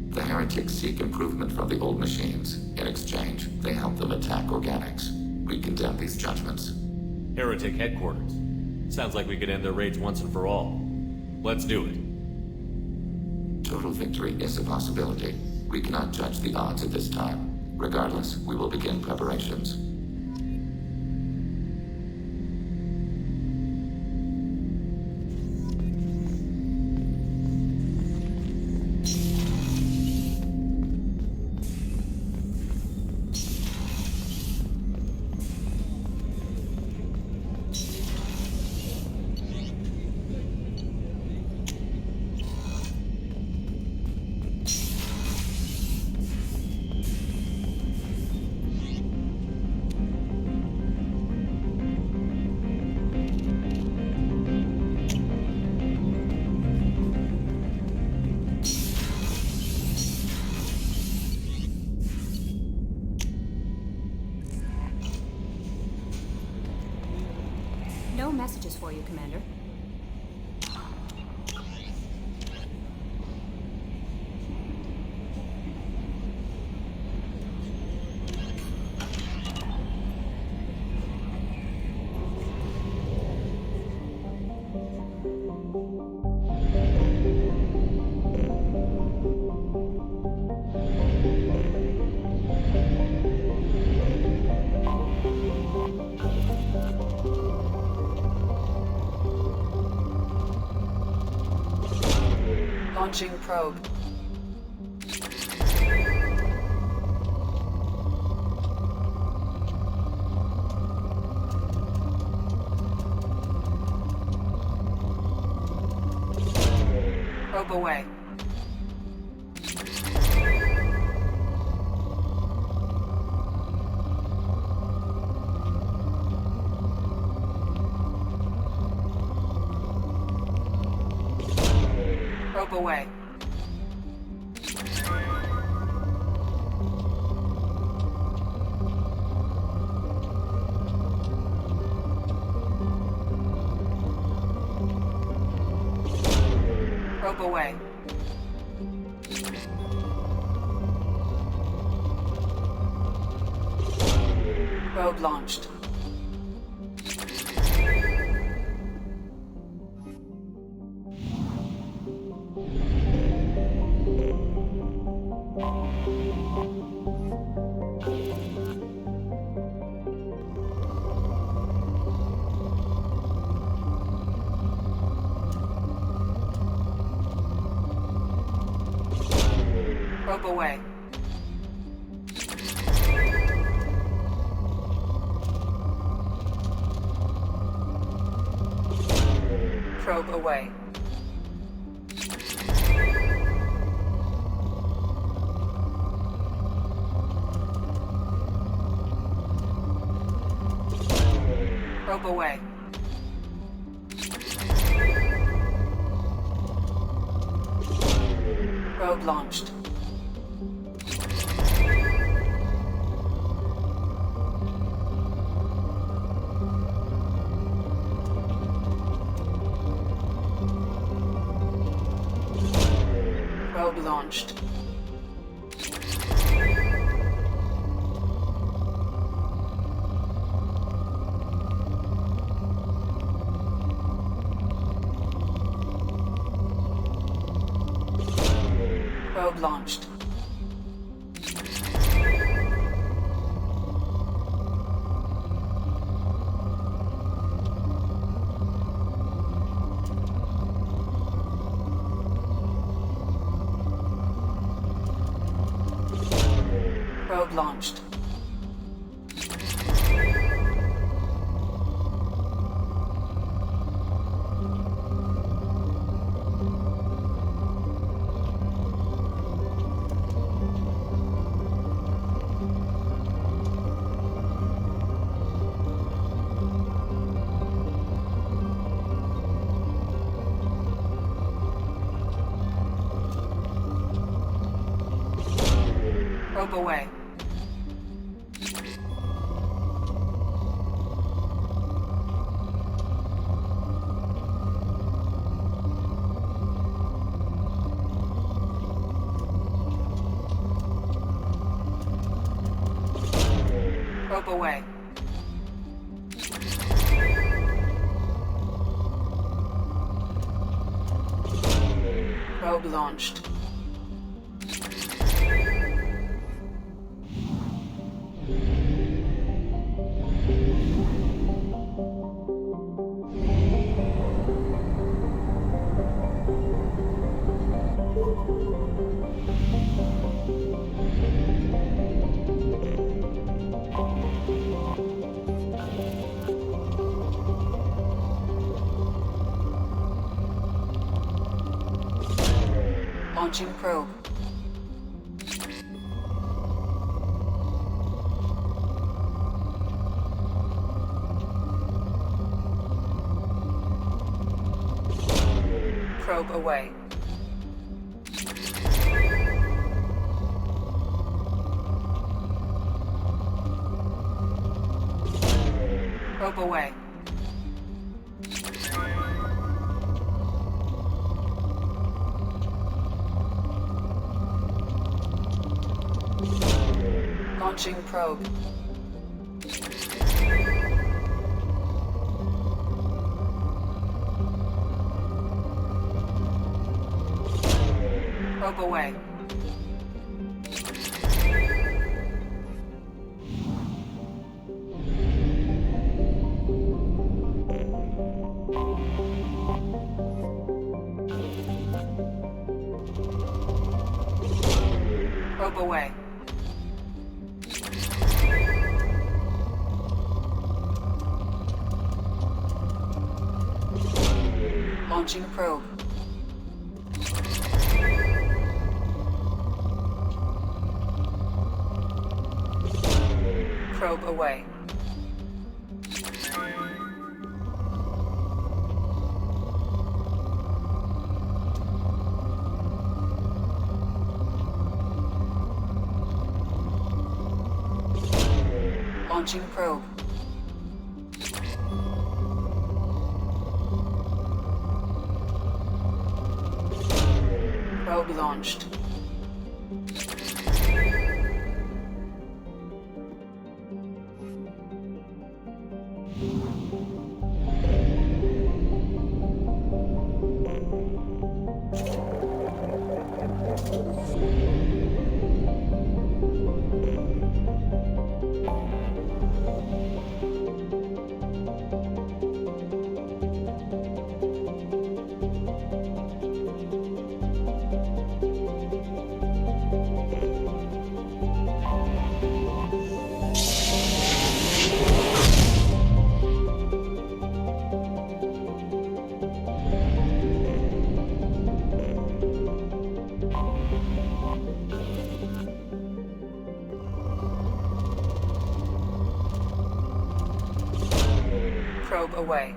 The heretics seek improvement from the old machines. In exchange, they help them attack organics. We condemn these judgments. Heretic headquarters. Sounds like we could end their raids once and for all. Let's do it. Total victory is a possibility. We cannot judge the odds at this time. Regardless, we will begin preparations. No messages for you, Commander. Launching probe. Probe away. Probe away. Probe away. Probe launched. Probe away. Probe away. Probe away. Probe launched. Probe launched. Probe launched. Probe launched. Probe away. Probe away. Probe launched. Launching probe. Probe away. Probe away. Launching probe. Probe away. Probe away. Launching probe. Probe away. Launching probe. Probe launched. Probe away.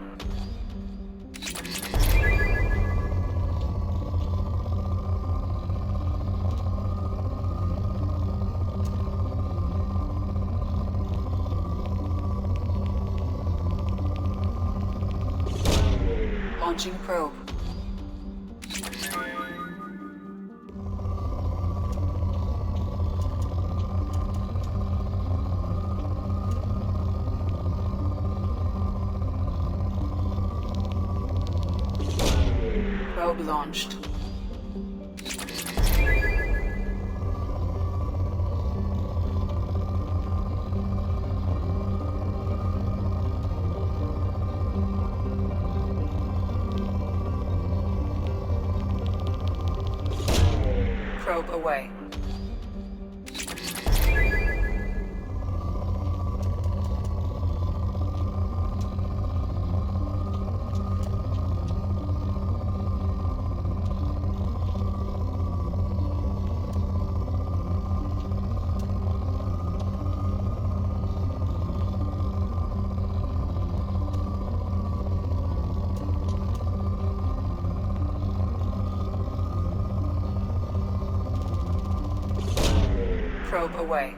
Launching probe. Probe launched. Probe away. probe away.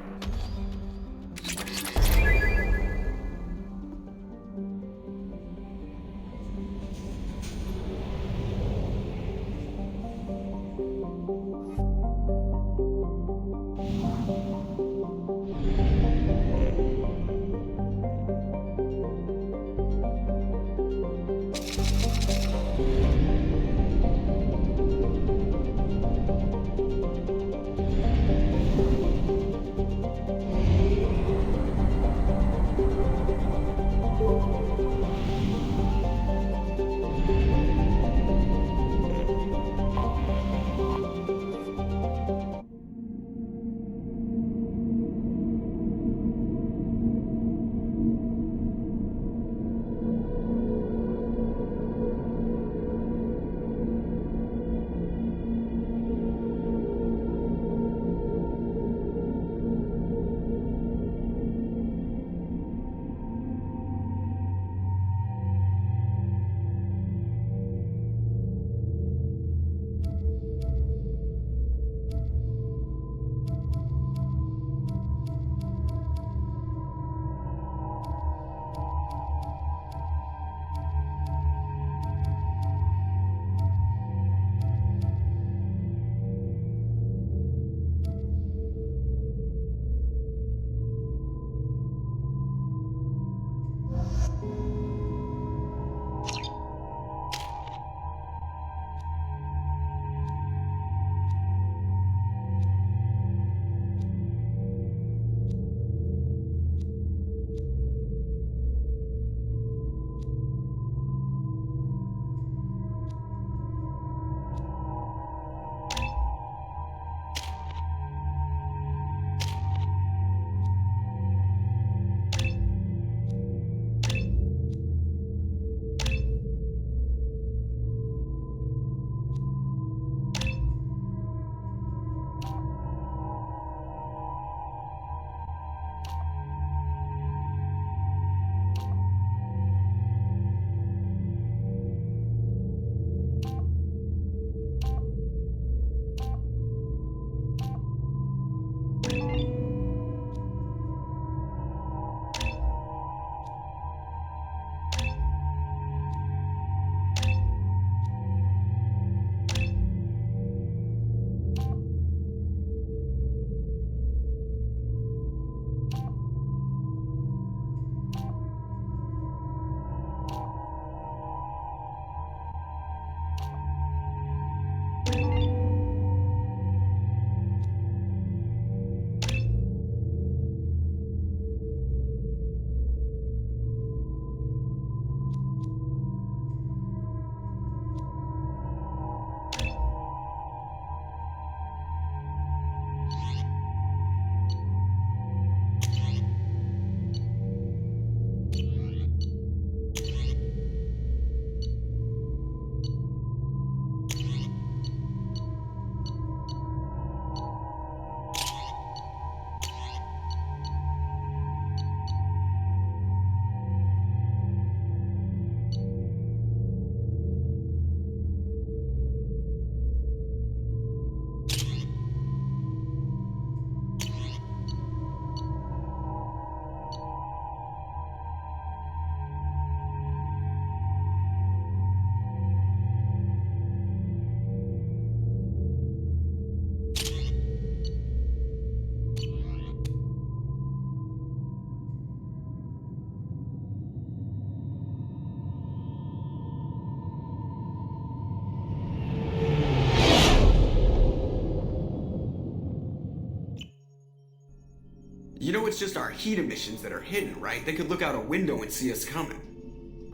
You know it's just our heat emissions that are hidden, right? They could look out a window and see us coming.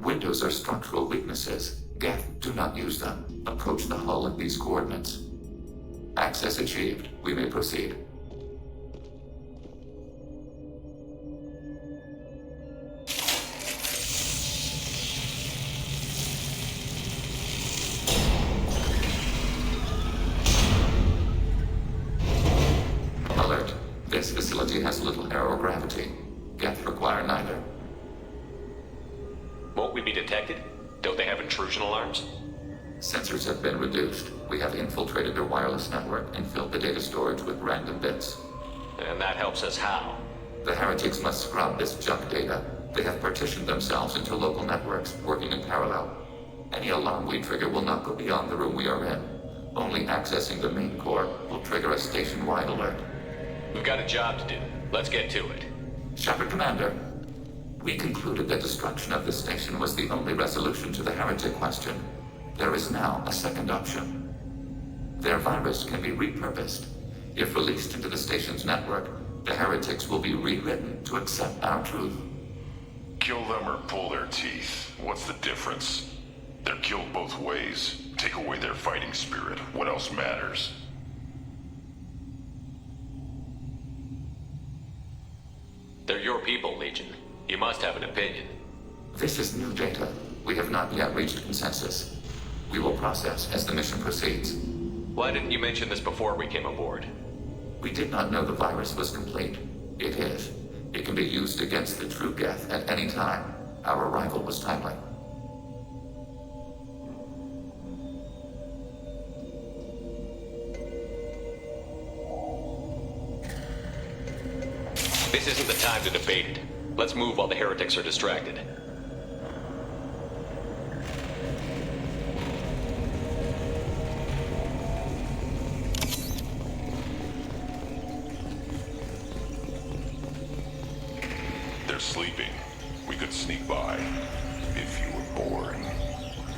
Windows are structural weaknesses. Geth, do not use them. Approach the hull at these coordinates. Access achieved. We may proceed. Alert. This facility has little aerogravity. Geth require neither. Won't we be detected? Don't they have intrusion alarms? Sensors have been reduced. We have infiltrated their wireless network and filled the data storage with random bits. And that helps us how? The heretics must scrub this junk data. They have partitioned themselves into local networks, working in parallel. Any alarm we trigger will not go beyond the room we are in. Only accessing the main core will trigger a station-wide alert. We've got a job to do. Let's get to it. Shepard Commander, we concluded that destruction of this station was the only resolution to the heretic question. There is now a second option. Their virus can be repurposed. If released into the station's network, the heretics will be rewritten to accept our truth. Kill them or pull their teeth. What's the difference? They're killed both ways. Take away their fighting spirit. What else matters? They're your people, Legion. You must have an opinion. This is new data. We have not yet reached consensus. We will process as the mission proceeds. Why didn't you mention this before we came aboard? We did not know the virus was complete. It is. It can be used against the true Geth at any time. Our arrival was timely. This isn't the time to debate it. Let's move while the heretics are distracted. They're sleeping. We could sneak by. If you were boring.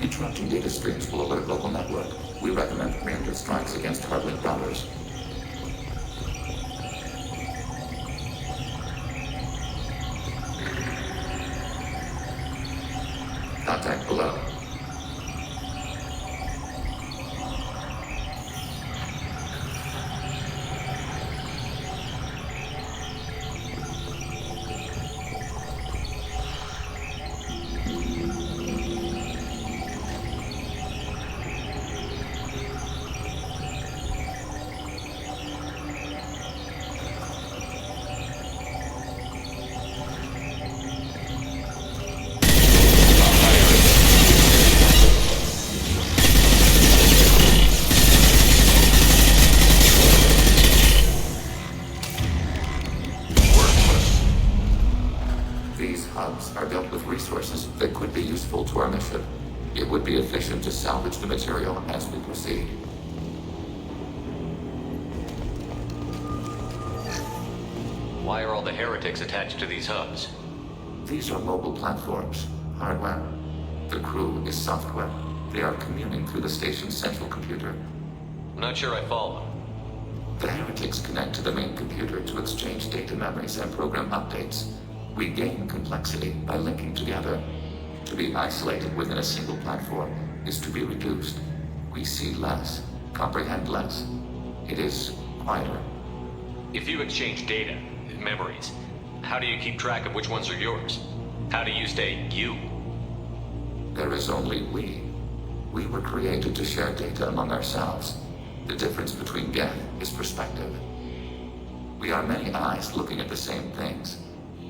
Interrupting data streams will alert local network. We recommend preemptive strikes against hardlink routers. Contact below. Hubs are built with resources that could be useful to our mission. It would be efficient to salvage the material as we proceed. Why are all the heretics attached to these hubs? These are mobile platforms, hardware. The crew is software. They are communing through the station's central computer. I'm not sure I follow. The heretics connect to the main computer to exchange data memories and program updates. We gain complexity by linking together. To be isolated within a single platform is to be reduced. We see less, comprehend less. It is quieter. If you exchange data, memories, how do you keep track of which ones are yours? How do you stay you? There is only we. We were created to share data among ourselves. The difference between Geth is perspective. We are many eyes looking at the same things.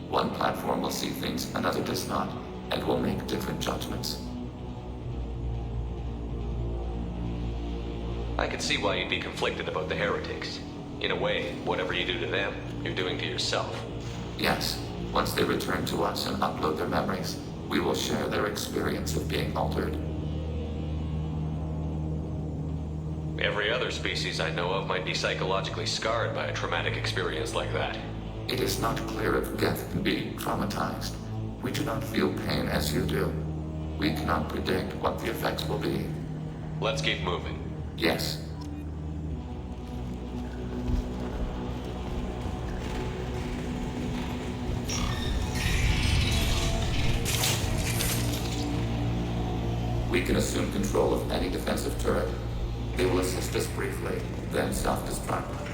One platform will see things another does not, and will make different judgments. I can see why you'd be conflicted about the heretics. In a way, whatever you do to them, you're doing to yourself. Yes, once they return to us and upload their memories, we will share their experience of being altered. Every other species I know of might be psychologically scarred by a traumatic experience like that. It is not clear if Geth can be traumatized. We do not feel pain as you do. We cannot predict what the effects will be. Let's keep moving. Yes. We can assume control of any defensive turret. They will assist us briefly, then self-destruct.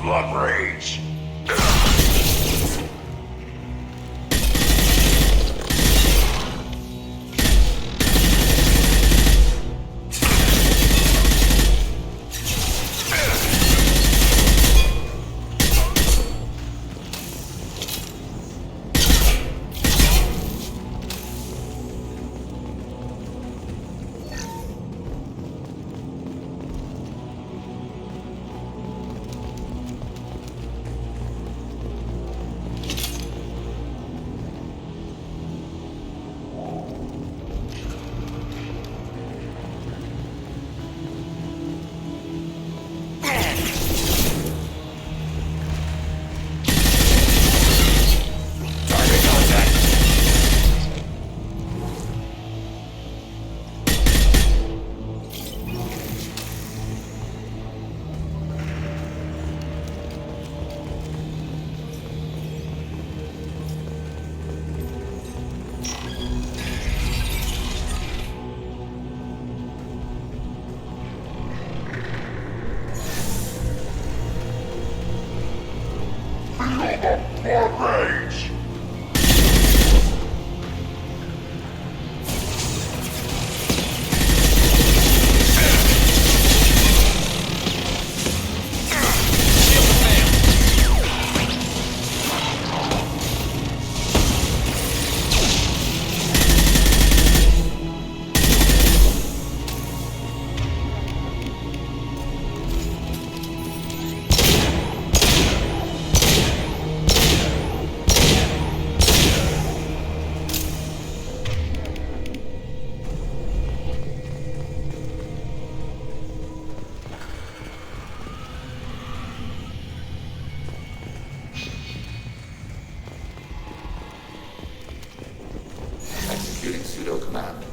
blood rage. Blood rage. Executing pseudo command.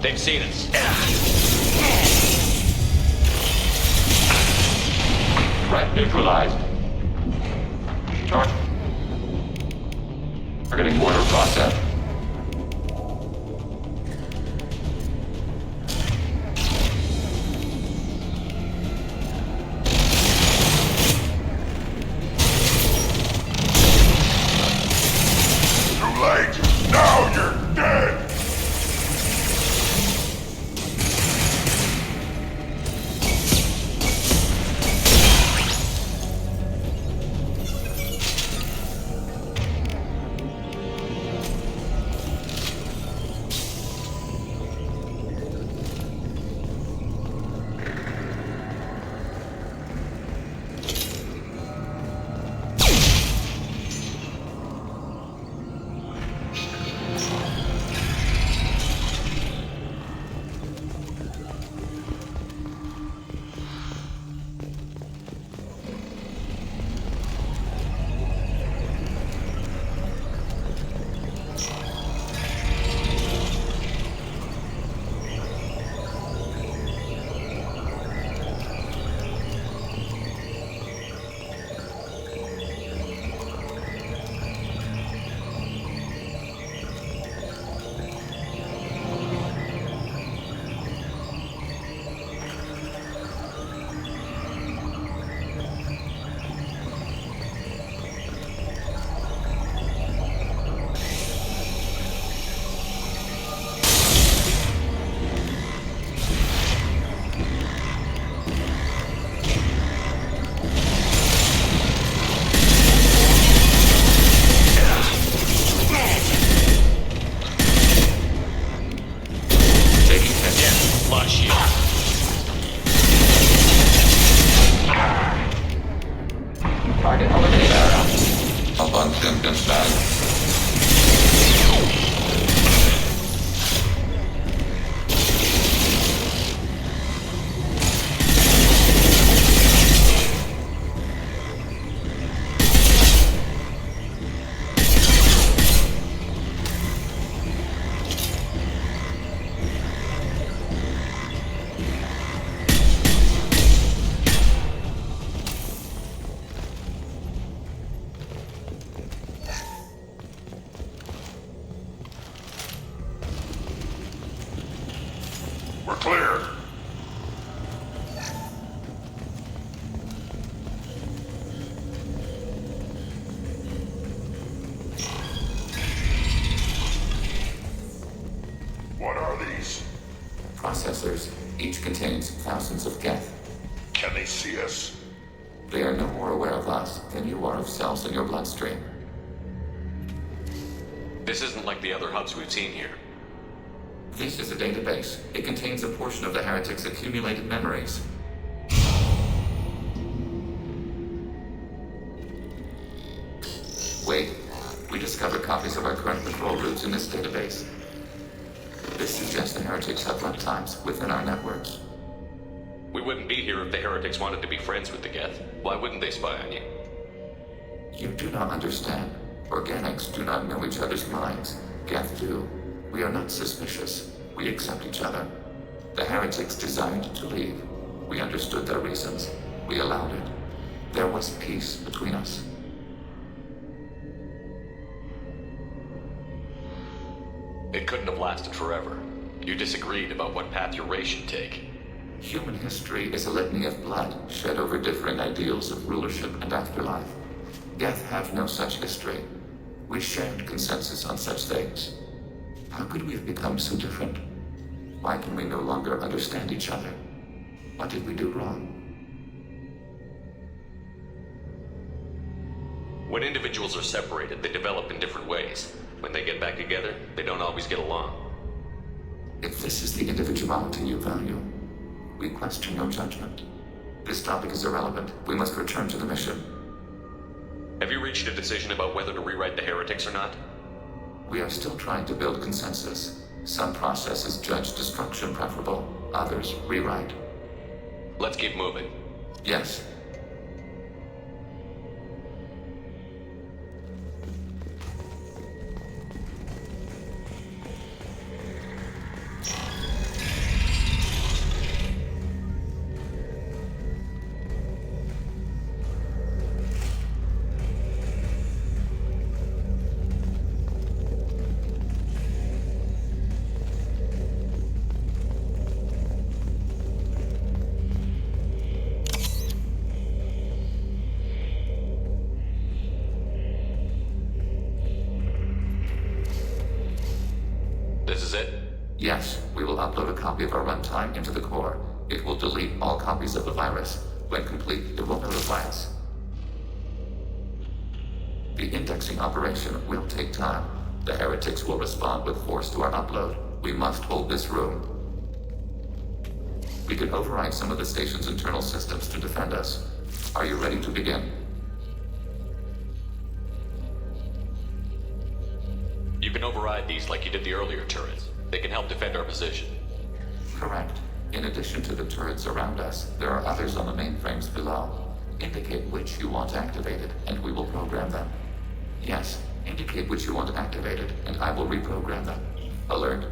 They've seen us. Threat neutralized. Charge. Targeting order process. Too late. Now you're dead. my shit. Target eliminated. Upon symptoms done. We're clear. What are these? Processors. Each contains thousands of geth. Can they see us? They are no more aware of us than you are of cells in your bloodstream. This isn't like the other hubs we've seen here. This is a database. It contains a portion of the Heretic's accumulated memories. Wait. We discovered copies of our current control routes in this database. This suggests the Heretics have runtimes within our networks. We wouldn't be here if the Heretics wanted to be friends with the Geth. Why wouldn't they spy on you? You do not understand. Organics do not know each other's minds. Geth do. We are not suspicious. We accept each other. The Heretics desired to leave. We understood their reasons. We allowed it. There was peace between us. It couldn't have lasted forever. You disagreed about what path your race should take. Human history is a litany of blood shed over differing ideals of rulership and afterlife. Geth have no such history. We shared consensus on such things. How could we have become so different? Why can we no longer understand each other? What did we do wrong? When individuals are separated, they develop in different ways. When they get back together, they don't always get along. If this is the individuality you value, we question your judgment. This topic is irrelevant. We must return to the mission. Have you reached a decision about whether to rewrite the Heretics or not? We are still trying to build consensus. Some processes judge destruction preferable, others rewrite. Let's keep moving. Yes. This is it? Yes, we will upload a copy of our runtime into the core. It will delete all copies of the virus. When complete, it will notify us. The indexing operation will take time. The Heretics will respond with force to our upload. We must hold this room. We can override some of the station's internal systems to defend us. Are you ready to begin? You can override these like you did the earlier turrets. They can help defend our position. Correct. In addition to the turrets around us, there are others on the mainframes below. Indicate which you want activated, and we will program them. Yes, indicate which you want activated, and I will reprogram them. Alert.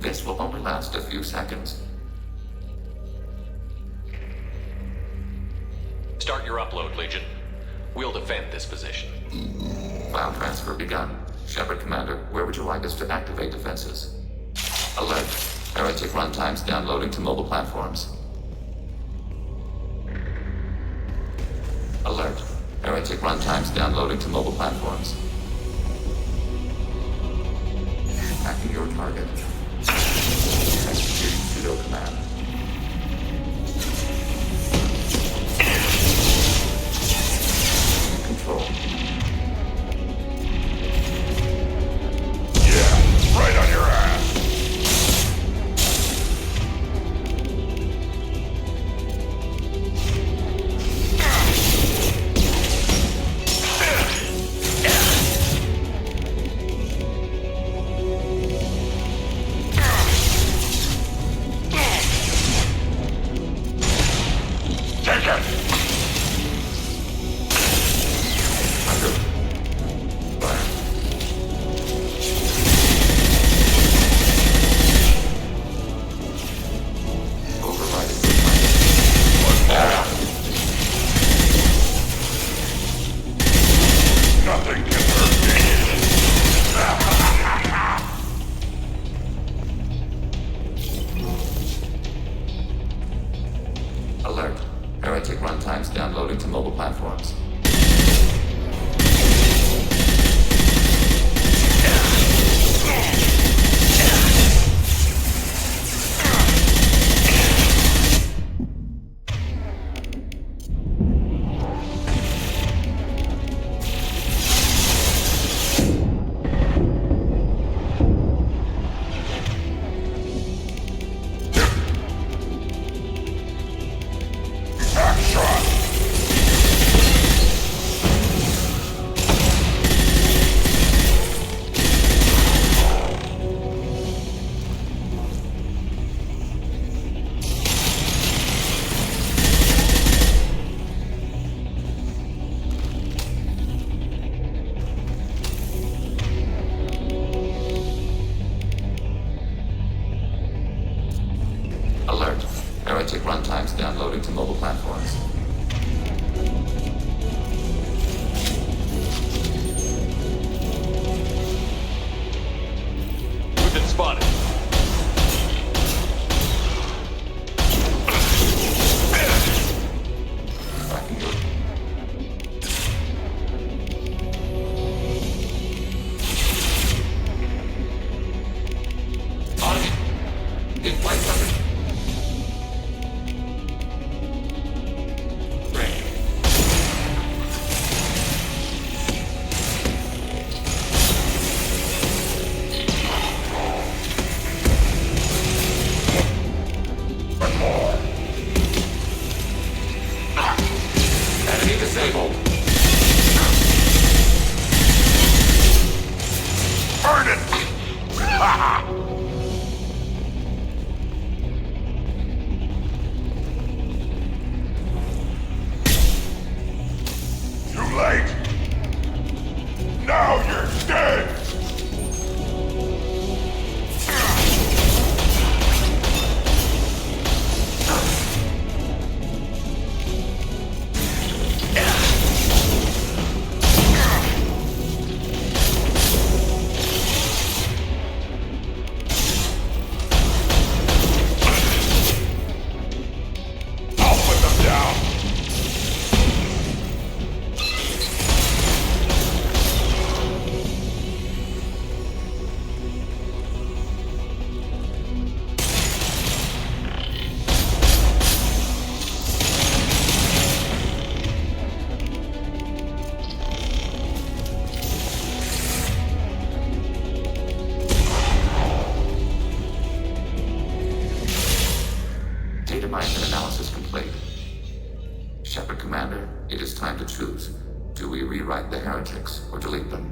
This will only last a few seconds. Start your upload, Legion. We'll defend this position. File transfer begun. Shepard Commander, where would you like us to activate defenses? Alert. Heretic runtimes downloading to mobile platforms. Alert. Heretic runtimes downloading to mobile platforms. Tracking your target. Executing pseudo command. Control. Right on your ass. loading to mobile platforms. Alert. Heretic runtimes downloading to mobile platforms. We've been spotted. In flight coverage. Enemy disabled. Burn it! Too late! Now you're dead! I'll put them down! Data mining and analysis complete. Shepard Commander, it is time to choose. Do we rewrite the heretics or delete them?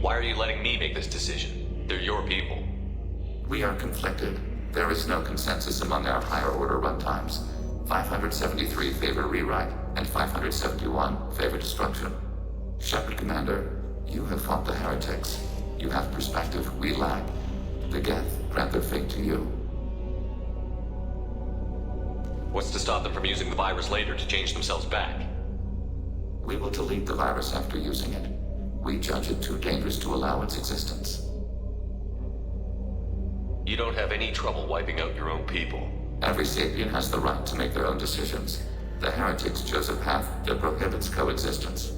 Why are you letting me make this decision? They're your people. We are conflicted. There is no consensus among our higher order runtimes. 573 favor rewrite, and 571 favor destruction. Shepard Commander, you have fought the heretics. You have perspective we lack. The Geth grant their fate to you. What's to stop them from using the virus later to change themselves back? We will delete the virus after using it. We judge it too dangerous to allow its existence. You don't have any trouble wiping out your own people. Every sapient has the right to make their own decisions. The heretics chose a path that prohibits coexistence.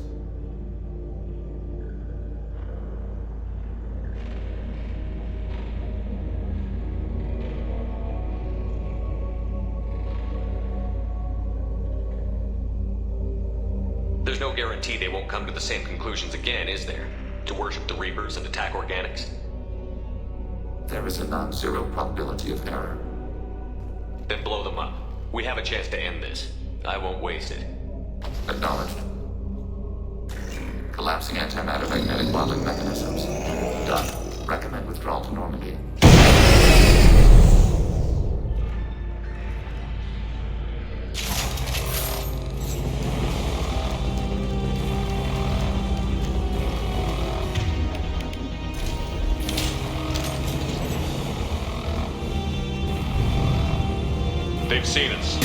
There's no guarantee they won't come to the same conclusions again, is there? To worship the Reapers and attack organics? There is a non-zero probability of error. Then blow them up. We have a chance to end this. I won't waste it. Acknowledged. Collapsing antimatter magnetic modeling mechanisms. Done. Recommend withdrawal to Normandy. They've seen us.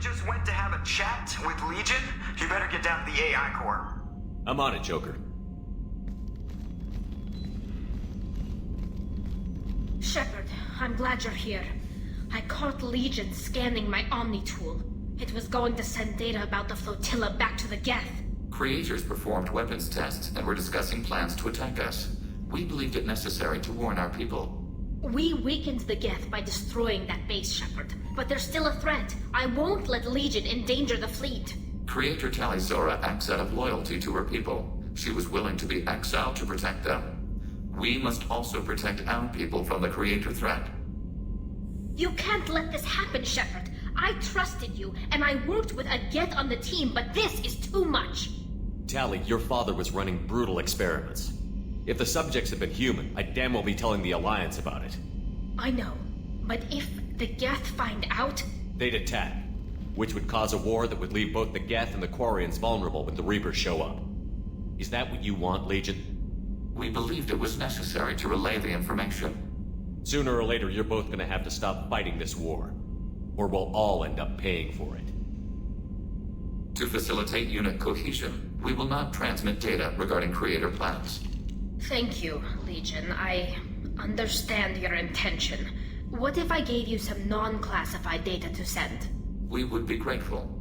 just went to have a chat with Legion, you better get down to the AI core. I'm on it, Joker. Shepard, I'm glad you're here. I caught Legion scanning my Omni tool. It was going to send data about the flotilla back to the Geth. Creators performed weapons tests and were discussing plans to attack us. We believed it necessary to warn our people. We weakened the Geth by destroying that base, Shepard. But there's still a threat. I won't let Legion endanger the fleet. Creator Tali'Zorah acts out of loyalty to her people. She was willing to be exiled to protect them. We must also protect our people from the Creator threat. You can't let this happen, Shepard. I trusted you, and I worked with a Geth on the team, but this is too much. Tali, your father was running brutal experiments. If the subjects had been human, I'd damn well be telling the Alliance about it. I know, but if the Geth find out... They'd attack, which would cause a war that would leave both the Geth and the Quarians vulnerable when the Reapers show up. Is that what you want, Legion? We believed it was necessary to relay the information. Sooner or later, you're both gonna have to stop fighting this war, or we'll all end up paying for it. To facilitate unit cohesion, we will not transmit data regarding Creator plans. Thank you, Legion. I understand your intention. What if I gave you some non-classified data to send? We would be grateful.